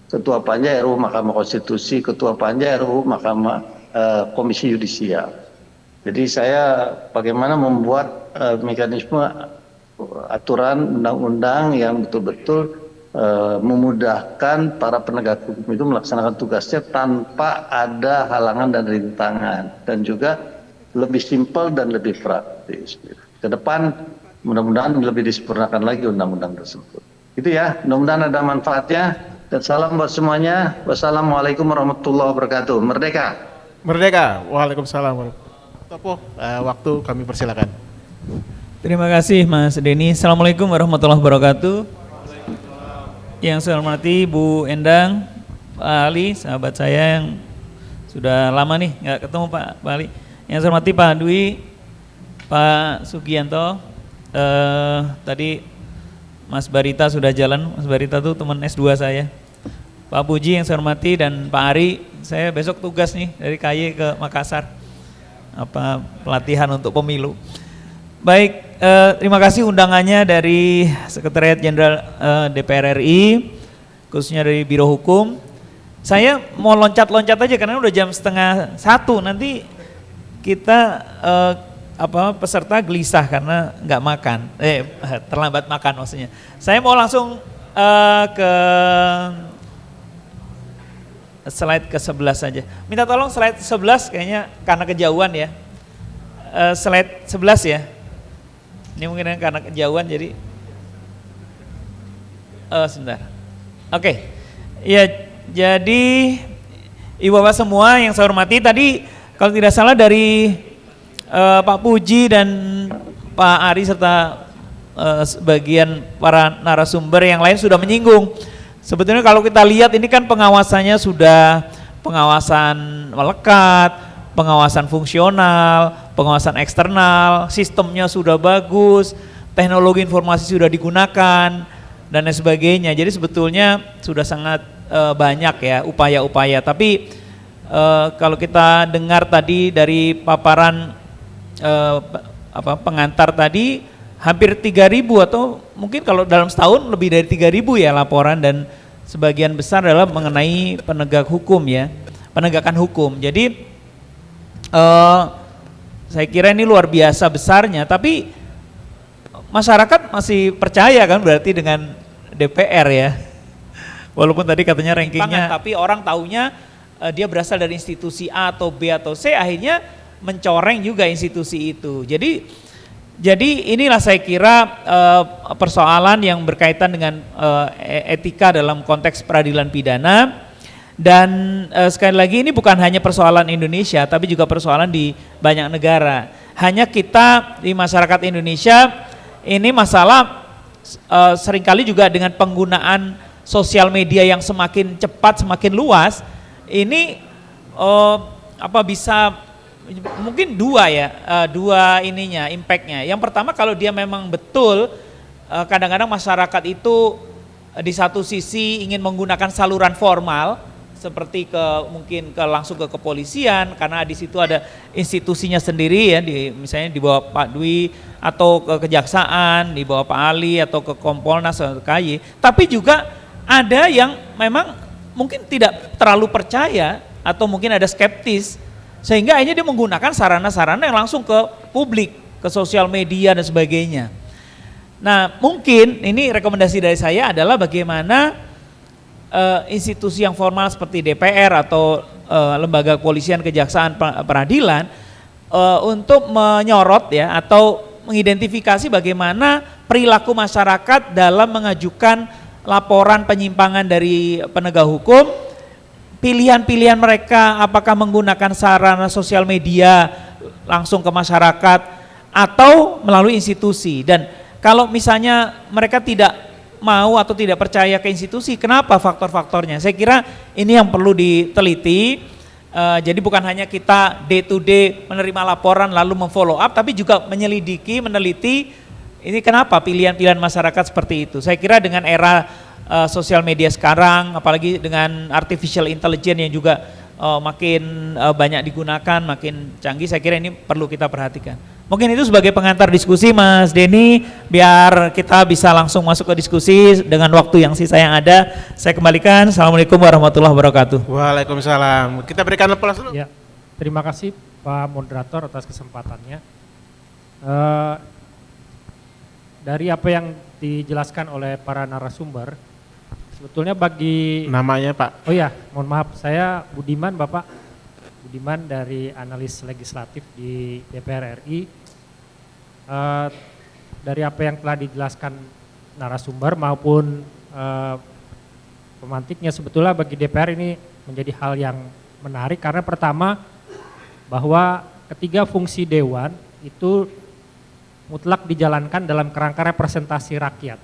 [SPEAKER 12] Ketua Panja RUU Mahkamah Konstitusi, Ketua Panja RUU Mahkamah Komisi Yudisial. Jadi saya bagaimana membuat mekanisme aturan undang-undang yang betul-betul memudahkan para penegak hukum itu melaksanakan tugasnya tanpa ada halangan dan rintangan, dan juga lebih simpel dan lebih praktis. Ke depan mudah-mudahan lebih disempurnakan lagi undang-undang tersebut. Itu ya, mudah-mudahan ada manfaatnya, dan salam buat semuanya. Wassalamualaikum warahmatullahi wabarakatuh. Merdeka.
[SPEAKER 9] Merdeka. Waalaikumsalam. Topo, waktu kami persilakan.
[SPEAKER 13] Terima kasih Mas Denny. Assalamualaikum warahmatullahi wabarakatuh. Yang saya hormati Bu Endang, Pak Ali, sahabat saya yang sudah lama nih nggak ketemu Pak Ali. Yang saya hormati Pak Dwi, Pak Sugianto. Tadi Mas Barita sudah jalan. Mas Barita tuh teman S2 saya. Pak Puji yang saya hormati, dan Pak Ari. Saya besok tugas nih dari KY ke Makassar. Pelatihan untuk pemilu. Baik, terima kasih undangannya dari Sekretariat Jenderal DPR RI, khususnya dari Biro Hukum. Saya mau loncat-loncat aja karena udah jam 12:30, nanti kita peserta gelisah karena nggak makan, terlambat makan maksudnya. Saya mau langsung ke slide ke-11 saja. Minta tolong slide 11 kayaknya karena kejauhan ya. Slide 11 ya. Ini mungkin karena kejauhan jadi sebentar. Oke. Ya, jadi Ibu Bapak semua yang saya hormati, tadi kalau tidak salah dari Pak Puji dan Pak Ari serta sebagian para narasumber yang lain sudah menyinggung. Sebetulnya kalau kita lihat ini kan pengawasannya sudah pengawasan melekat, pengawasan fungsional, pengawasan eksternal, sistemnya sudah bagus, teknologi informasi sudah digunakan dan lain sebagainya. Jadi sebetulnya sudah sangat banyak ya upaya-upaya. Tapi kalau kita dengar tadi dari paparan pengantar tadi, hampir 3.000 atau mungkin kalau dalam setahun lebih dari 3.000 ya laporan, dan sebagian besar adalah mengenai penegak hukum ya, penegakan hukum. Jadi saya kira ini luar biasa besarnya, tapi masyarakat masih percaya kan berarti dengan DPR ya. Walaupun tadi katanya rankingnya, tapi orang taunya dia berasal dari institusi A atau B atau C, akhirnya mencoreng juga institusi itu. Jadi inilah saya kira persoalan yang berkaitan dengan etika dalam konteks peradilan pidana. Dan sekali lagi ini bukan hanya persoalan Indonesia, tapi juga persoalan di banyak negara. Hanya kita di masyarakat Indonesia ini masalah seringkali juga dengan penggunaan sosial media yang semakin cepat, semakin luas. Ini bisa mungkin dua ininya, impactnya. Yang pertama, kalau dia memang betul kadang-kadang masyarakat itu di satu sisi ingin menggunakan saluran formal seperti mungkin langsung ke kepolisian karena di situ ada institusinya sendiri ya, misalnya di bawah Pak Dwi atau ke kejaksaan, di bawah Pak Ali atau ke Kompolnas atau KY. Tapi juga ada yang memang mungkin tidak terlalu percaya atau mungkin ada skeptis, sehingga akhirnya dia menggunakan sarana-sarana yang langsung ke publik, ke sosial media dan sebagainya. Nah, mungkin ini rekomendasi dari saya adalah bagaimana institusi yang formal seperti DPR atau lembaga kepolisian, kejaksaan, peradilan untuk menyorot ya atau mengidentifikasi bagaimana perilaku masyarakat dalam mengajukan laporan penyimpangan dari penegak hukum. Pilihan-pilihan mereka apakah menggunakan sarana sosial media langsung ke masyarakat atau melalui institusi. Dan kalau misalnya mereka tidak mau atau tidak percaya ke institusi, kenapa faktor-faktornya? Saya kira ini yang perlu diteliti. Jadi bukan hanya kita day to day menerima laporan lalu memfollow up, tapi juga menyelidiki, meneliti ini kenapa pilihan-pilihan masyarakat seperti itu. Saya kira dengan era sosial media sekarang, apalagi dengan artificial intelligence yang juga makin banyak digunakan, makin canggih, saya kira ini perlu kita perhatikan. Mungkin itu sebagai pengantar diskusi Mas Denny, biar kita bisa langsung masuk ke diskusi dengan waktu yang sisa yang ada. Saya kembalikan. Assalamualaikum warahmatullahi wabarakatuh.
[SPEAKER 9] Waalaikumsalam. Kita berikan aplaus dulu.
[SPEAKER 14] Ya, terima kasih Pak Moderator atas kesempatannya. Dari apa yang dijelaskan oleh para narasumber, sebetulnya bagi
[SPEAKER 9] namanya Pak.
[SPEAKER 14] Oh ya, mohon maaf, saya Budiman, Bapak Budiman dari analis legislatif di DPR RI. Dari apa yang telah dijelaskan narasumber maupun pemantiknya, sebetulnya bagi DPR ini menjadi hal yang menarik karena pertama bahwa ketiga fungsi dewan itu mutlak dijalankan dalam kerangka representasi rakyat.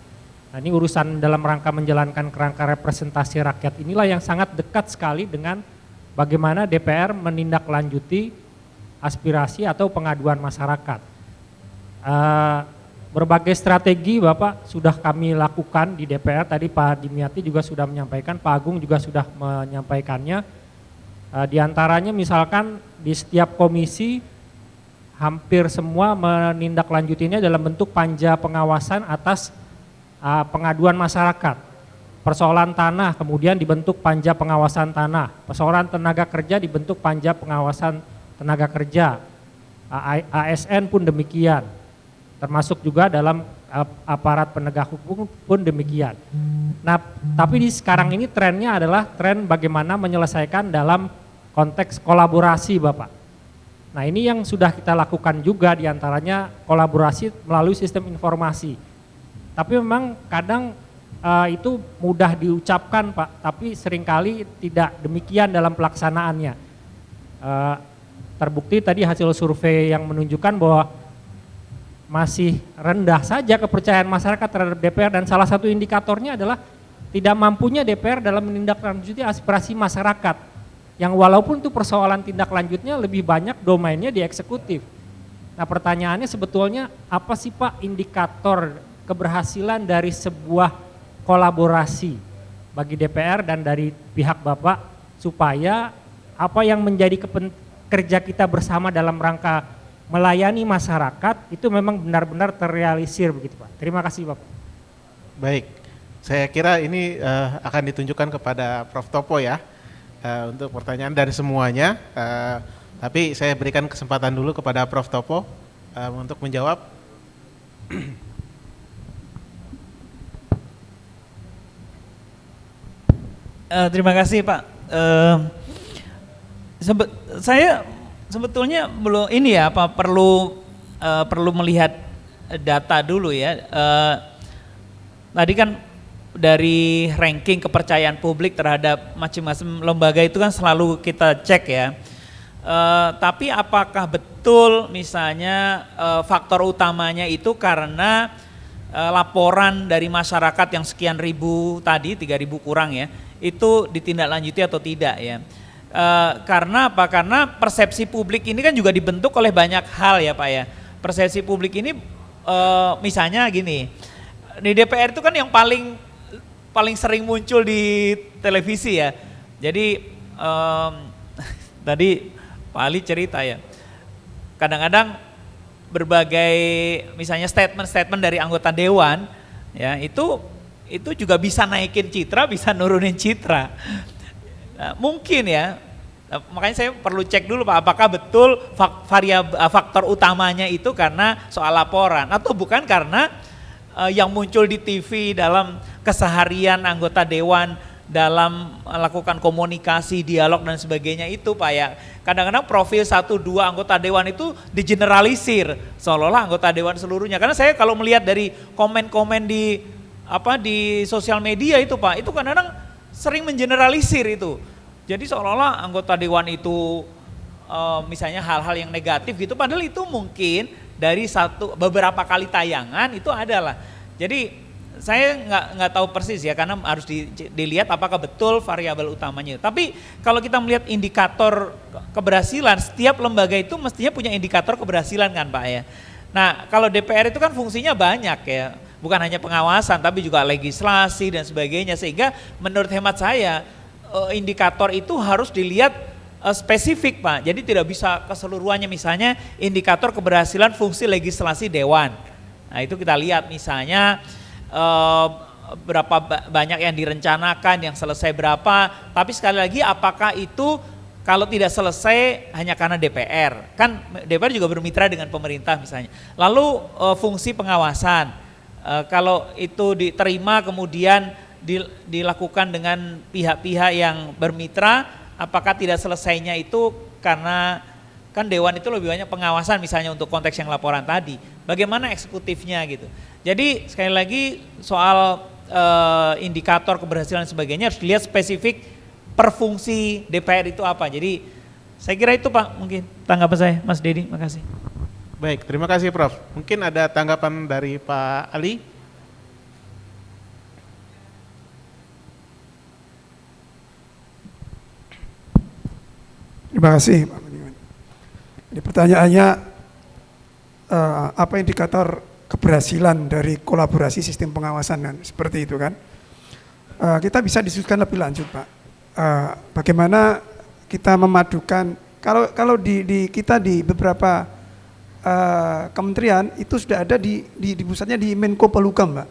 [SPEAKER 14] Nah, ini urusan dalam rangka menjalankan kerangka representasi rakyat inilah yang sangat dekat sekali dengan bagaimana DPR menindaklanjuti aspirasi atau pengaduan masyarakat. Berbagai strategi Bapak sudah kami lakukan di DPR, tadi Pak Dimyati juga sudah menyampaikan, Pak Agung juga sudah menyampaikannya. Di antaranya misalkan di setiap komisi hampir semua menindaklanjutinya dalam bentuk panja pengawasan atas pengaduan masyarakat. persoalan tanah kemudian dibentuk panja pengawasan tanah, persoalan tenaga kerja dibentuk panja pengawasan tenaga kerja, ASN pun demikian, termasuk juga dalam aparat penegak hukum pun demikian. Nah, tapi sekarang ini trennya adalah tren bagaimana menyelesaikan dalam konteks kolaborasi, Bapak. Nah, ini yang sudah kita lakukan juga, diantaranya kolaborasi melalui sistem informasi. Tapi memang kadang itu mudah diucapkan, Pak, tapi seringkali tidak demikian dalam pelaksanaannya. Terbukti tadi hasil survei yang menunjukkan bahwa masih rendah saja kepercayaan masyarakat terhadap DPR, dan salah satu indikatornya adalah tidak mampunya DPR dalam menindaklanjuti aspirasi masyarakat, yang walaupun itu persoalan tindak lanjutnya lebih banyak domainnya di eksekutif. Nah, pertanyaannya sebetulnya apa sih, Pak, indikator keberhasilan dari sebuah kolaborasi bagi DPR dan dari pihak Bapak, supaya apa yang menjadi kerja kita bersama dalam rangka melayani masyarakat itu memang benar-benar terrealisir begitu, Pak. Terima kasih, Bapak.
[SPEAKER 9] Baik, saya kira ini akan ditunjukkan kepada Prof. Topo ya, untuk pertanyaan dari semuanya. Tapi saya berikan kesempatan dulu kepada Prof. Topo untuk menjawab.
[SPEAKER 13] Terima kasih, Pak. Saya sebetulnya belum ini ya, apa perlu melihat data dulu ya. Tadi kan dari ranking kepercayaan publik terhadap macam-macam lembaga itu kan selalu kita cek ya. Tapi apakah betul misalnya faktor utamanya itu karena laporan dari masyarakat yang sekian ribu tadi, 3.000 kurang ya, itu ditindaklanjuti atau tidak ya. Karena apa? Karena persepsi publik ini kan juga dibentuk oleh banyak hal ya, Pak ya. Persepsi publik ini misalnya gini, di DPR itu kan yang paling sering muncul di televisi ya. Jadi tadi Pak Ali cerita ya, kadang-kadang berbagai misalnya statement-statement dari anggota dewan ya, itu juga bisa naikin citra, bisa nurunin citra. Nah, mungkin ya, makanya saya perlu cek dulu Pak, apakah betul faktor utamanya itu karena soal laporan atau bukan karena yang muncul di TV dalam keseharian anggota dewan dalam melakukan komunikasi, dialog dan sebagainya itu, Pak ya. Kadang-kadang profil 1-2 anggota dewan itu digeneralisir seolah-olah anggota dewan seluruhnya. Karena saya kalau melihat dari komen-komen di sosial media itu, Pak, itu kadang-kadang sering mengeneralisir itu. Jadi seolah-olah anggota dewan itu misalnya hal-hal yang negatif gitu, padahal itu mungkin dari beberapa kali tayangan itu adalah. Jadi saya nggak tahu persis ya, karena harus dilihat apakah betul variabel utamanya. Tapi kalau kita melihat indikator keberhasilan, setiap lembaga itu mestinya punya indikator keberhasilan kan, Pak ya. Nah, kalau DPR itu kan fungsinya banyak ya, bukan hanya pengawasan tapi juga legislasi dan sebagainya, sehingga menurut hemat saya indikator itu harus dilihat spesifik, Pak. Jadi tidak bisa keseluruhannya, misalnya indikator keberhasilan fungsi legislasi dewan. Nah, itu kita lihat misalnya berapa banyak yang direncanakan, yang selesai berapa, tapi sekali lagi apakah itu kalau tidak selesai hanya karena DPR, kan DPR juga bermitra dengan pemerintah misalnya. Lalu fungsi pengawasan, kalau itu diterima kemudian dilakukan dengan pihak-pihak yang bermitra, apakah tidak selesainya itu karena kan dewan itu lebih banyak pengawasan misalnya untuk konteks yang laporan tadi, bagaimana eksekutifnya gitu. Jadi sekali lagi soal indikator keberhasilan dan sebagainya harus dilihat spesifik per fungsi DPR itu apa. Jadi saya kira itu Pak, mungkin tanggapan saya, Mas Dedi, makasih.
[SPEAKER 9] Baik, terima kasih Prof. Mungkin ada tanggapan dari Pak Ali?
[SPEAKER 8] Terima kasih Pak Budiman. Ini pertanyaannya apa indikator keberhasilan dari kolaborasi sistem pengawasan kan, seperti itu kan. Kita bisa diskusikan lebih lanjut Pak. Bagaimana kita memadukan, kalau kita di beberapa kementerian itu sudah ada di pusatnya di Menko Polhukam Pak.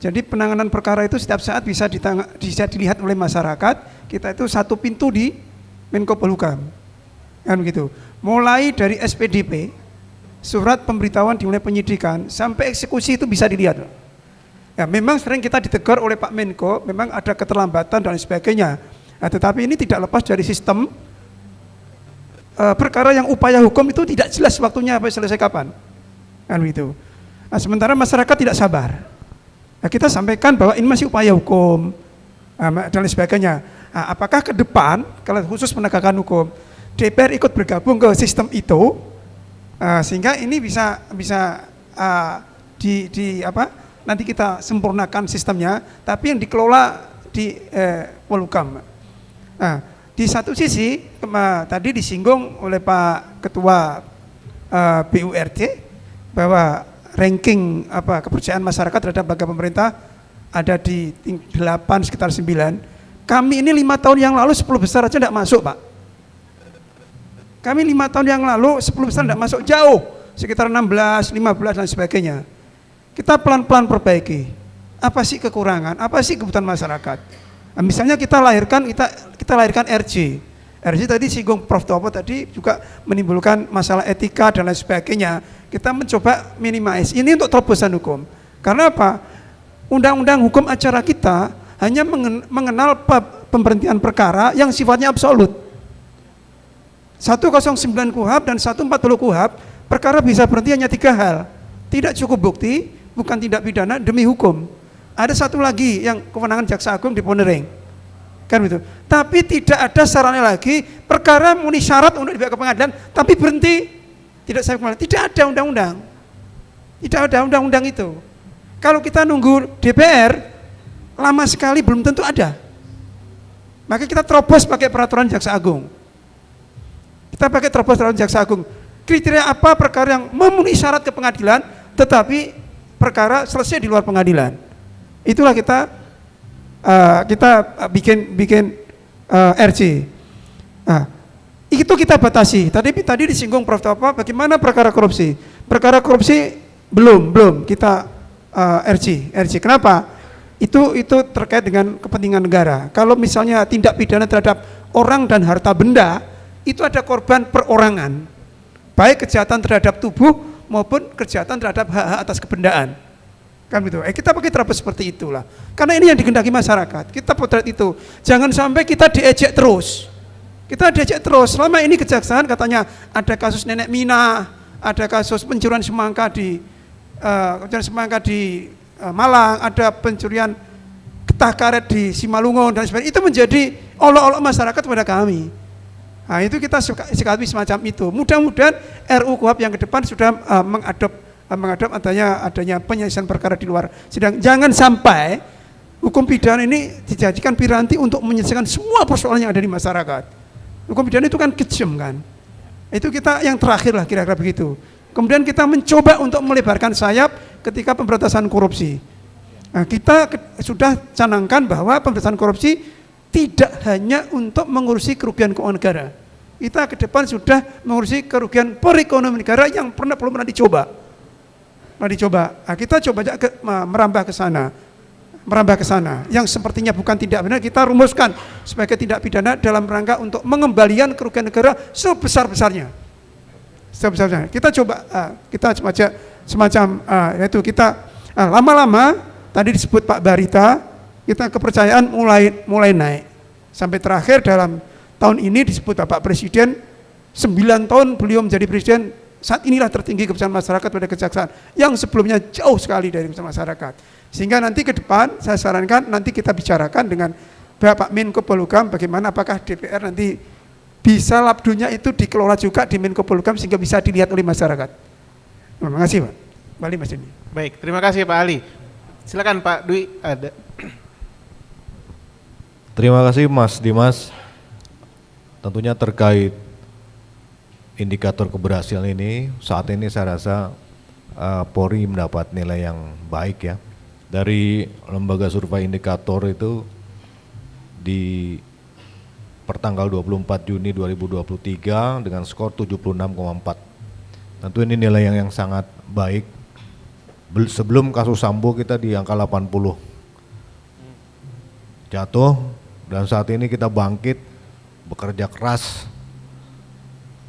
[SPEAKER 8] Jadi penanganan perkara itu setiap saat bisa dilihat oleh masyarakat. Kita itu satu pintu di Menko Polhukam, kan begitu. Mulai dari SPDP, surat pemberitahuan dimulai penyidikan sampai eksekusi itu bisa dilihat. Ya, memang sering kita ditegur oleh Pak Menko, memang ada keterlambatan dan sebagainya. Nah, tetapi ini tidak lepas dari sistem perkara yang upaya hukum itu tidak jelas waktunya sampai selesai kapan, kan begitu. Nah, sementara masyarakat tidak sabar. Nah, kita sampaikan bahwa ini masih upaya hukum dan sebagainya. Nah, apakah ke depan kalau khusus penegakan hukum DPR ikut bergabung ke sistem itu sehingga ini bisa nanti kita sempurnakan sistemnya, tapi yang dikelola di Polhukam. Nah, di satu sisi tadi disinggung oleh Pak Ketua BURD bahwa ranking kepercayaan masyarakat terhadap lembaga pemerintah ada di 8 sekitar 9. Kami ini 5 tahun yang lalu 10 besar aja tidak masuk, Pak. Kami 5 tahun yang lalu 10 besar tidak masuk, jauh sekitar 16, 15 dan sebagainya. Kita pelan-pelan perbaiki. Apa sih kekurangan? Apa sih kebutuhan masyarakat? Nah, misalnya kita lahirkan RJ. RJ tadi singgung Prof. Topo tadi juga menimbulkan masalah etika dan lain sebagainya. Kita mencoba minimize. Ini untuk terobosan hukum. Karena apa? Undang-undang hukum acara kita hanya mengenal pemberhentian perkara yang sifatnya absolut. 109 KUHP dan 140 KUHP, perkara bisa berhenti hanya 3 hal. Tidak cukup bukti, bukan tindak pidana, demi hukum. Ada satu lagi yang kewenangan Jaksa Agung di Ponering, kan begitu. Tapi tidak ada sarannya lagi, perkara memenuhi syarat untuk dibawa ke pengadilan, tapi berhenti. Tidak ada undang-undang. Tidak ada undang-undang itu. Kalau kita nunggu DPR, lama sekali belum tentu ada. Maka kita terobos pakai peraturan Jaksa Agung. Kita pakai terobos peraturan Jaksa Agung. Kriteria apa perkara yang memenuhi syarat ke pengadilan, tetapi perkara selesai di luar pengadilan. Itulah kita bikin RC. Nah, itu kita batasi. Tadi disinggung Prof. Topo, bagaimana perkara korupsi? Perkara korupsi belum kita RC. Kenapa? Itu terkait dengan kepentingan negara. Kalau misalnya tindak pidana terhadap orang dan harta benda, itu ada korban perorangan, baik kejahatan terhadap tubuh maupun kejahatan terhadap hak-hak atas kebendaan. Kan gitu. Kita pakai terapis seperti itulah. Karena ini yang digendaki masyarakat. Kita potret itu. Jangan sampai kita diejek terus. Kita diejek terus. Selama ini kejaksaan katanya ada kasus nenek Mina, ada kasus pencurian semangka di Malang, ada pencurian getah karet di Simalungun dan sebagainya. Itu menjadi olok-olok masyarakat kepada kami. Nah, itu kita sikapi semacam itu. Mudah-mudahan RUU KUHP yang ke depan sudah mengadop adanya penyelesaian perkara di luar sidang. Jangan sampai hukum pidana ini dijadikan piranti untuk menyelesaikan semua persoalan yang ada di masyarakat. Hukum pidana itu kan kejam kan. Itu kita yang terakhir lah kira-kira begitu. Kemudian kita mencoba untuk melebarkan sayap ketika pemberantasan korupsi. Nah, kita sudah canangkan bahwa pemberantasan korupsi tidak hanya untuk mengurusi kerugian keuangan negara. Kita ke depan sudah mengurusi kerugian perekonomian negara yang belum pernah dicoba. Nah, kita coba merambah ke sana. Yang sepertinya bukan tindak pidana kita rumuskan sebagai tindak pidana dalam rangka untuk mengembalikan kerugian negara sebesar-besarnya. Kita coba kita semacam yaitu kita lama-lama tadi disebut Pak Barita, kita kepercayaan mulai naik sampai terakhir dalam tahun ini disebut Bapak Presiden 9 tahun beliau menjadi presiden. Saat inilah tertinggi kepercayaan masyarakat pada kejaksaan yang sebelumnya jauh sekali dari kepercayaan masyarakat. Sehingga nanti ke depan saya sarankan nanti kita bicarakan dengan Bapak Menko Polhukam bagaimana apakah DPR nanti bisa labdunya itu dikelola juga di Menko Polhukam sehingga bisa dilihat oleh masyarakat. Terima kasih, Pak. Kembali Mas Deni.
[SPEAKER 9] Baik, terima kasih Pak Ali. Silakan Pak Dwi ada.
[SPEAKER 10] Terima kasih Mas Dimas. Tentunya terkait indikator keberhasilan ini, saat ini saya rasa Polri mendapat nilai yang baik ya. Dari lembaga survei indikator itu di pertanggal 24 Juni 2023 dengan skor 76,4. Tentu ini nilai yang sangat baik Sebelum kasus Sambo kita di angka 80 jatuh, dan saat ini kita bangkit bekerja keras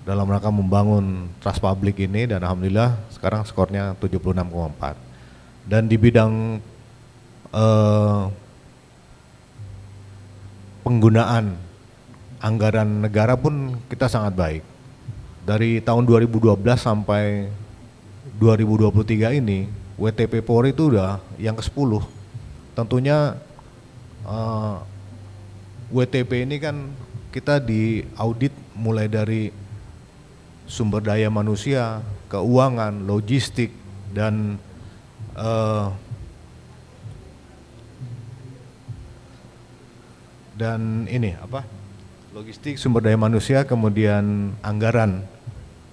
[SPEAKER 10] dalam rangka membangun trust publik ini, dan alhamdulillah sekarang skornya 76,4. Dan di bidang penggunaan anggaran negara pun kita sangat baik. Dari tahun 2012 sampai 2023 ini WTP Polri itu udah yang ke-10. Tentunya WTP ini kan kita diaudit mulai dari sumber daya manusia, keuangan, logistik, dan ini apa? Logistik, sumber daya manusia, kemudian anggaran.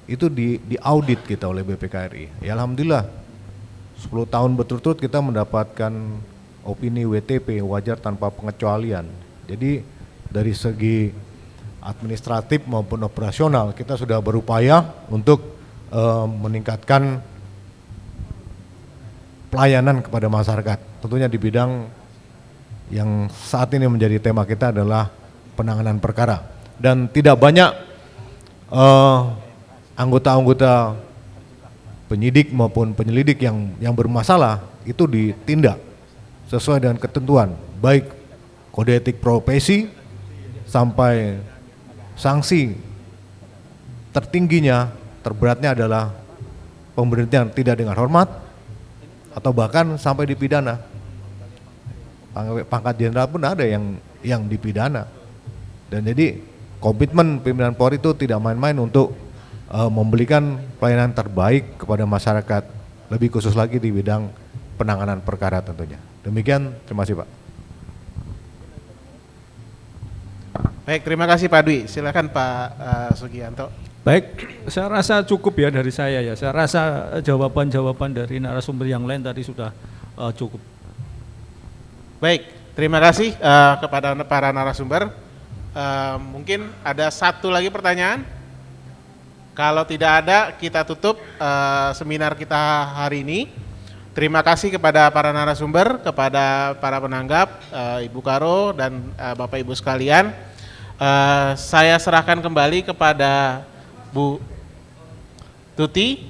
[SPEAKER 10] Itu diaudit kita oleh BPKRI. Ya alhamdulillah 10 tahun berturut-turut kita mendapatkan opini WTP wajar tanpa pengecualian. Jadi dari segi administratif maupun operasional kita sudah berupaya untuk meningkatkan pelayanan kepada masyarakat. Tentunya di bidang yang saat ini menjadi tema kita adalah penanganan perkara. Dan tidak banyak anggota-anggota penyidik maupun penyelidik yang bermasalah itu ditindak sesuai dengan ketentuan, baik kode etik profesi sampai sanksi tertingginya, terberatnya adalah pemberhentian tidak dengan hormat atau bahkan sampai dipidana. Pangkat jenderal pun ada yang dipidana. Dan jadi komitmen pimpinan Polri itu tidak main-main untuk memberikan pelayanan terbaik kepada masyarakat, lebih khusus lagi di bidang penanganan perkara tentunya. Demikian, terima kasih Pak.
[SPEAKER 9] Baik, terima kasih Pak Dwi. Silakan Pak Sugianto.
[SPEAKER 11] Baik, saya rasa cukup ya dari saya ya. Saya rasa jawaban-jawaban dari narasumber yang lain tadi sudah cukup.
[SPEAKER 9] Baik, terima kasih kepada para narasumber. Mungkin ada satu lagi pertanyaan. Kalau tidak ada, kita tutup seminar kita hari ini. Terima kasih kepada para narasumber, kepada para penanggap, Ibu Karo dan Bapak Ibu sekalian. Saya serahkan kembali kepada Bu Tuti.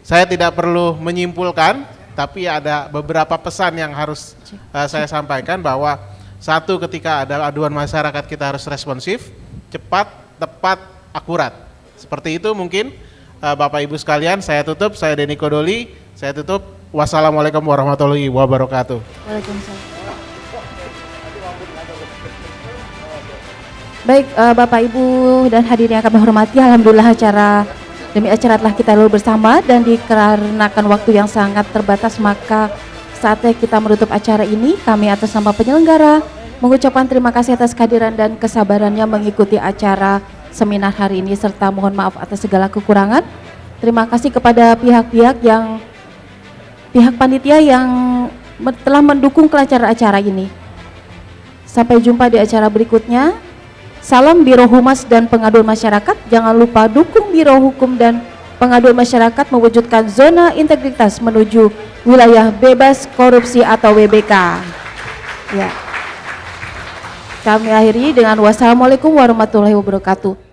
[SPEAKER 9] Saya tidak perlu menyimpulkan, tapi ada beberapa pesan yang harus saya sampaikan, bahwa satu, ketika ada aduan masyarakat kita harus responsif, cepat, tepat, akurat. Seperti itu mungkin Bapak Ibu sekalian. Saya tutup, saya Denny Kodoli, saya tutup. Wassalamualaikum warahmatullahi wabarakatuh.
[SPEAKER 1] Waalaikumsalam. Baik, Bapak Ibu dan hadirin yang kami hormati, alhamdulillah acara demi acara telah kita lalui bersama, dan dikarenakan waktu yang sangat terbatas maka saatnya kita menutup acara ini. Kami atas nama penyelenggara mengucapkan terima kasih atas kehadiran dan kesabarannya mengikuti acara seminar hari ini, serta mohon maaf atas segala kekurangan. Terima kasih kepada pihak panitia yang telah mendukung kelancaran acara ini. Sampai jumpa di acara berikutnya. Salam Biro Humas dan Pengaduan Masyarakat. Jangan lupa dukung Biro Hukum dan Pengaduan Masyarakat mewujudkan zona integritas menuju wilayah bebas korupsi atau WBK. Ya. Kami akhiri dengan wassalamualaikum warahmatullahi wabarakatuh.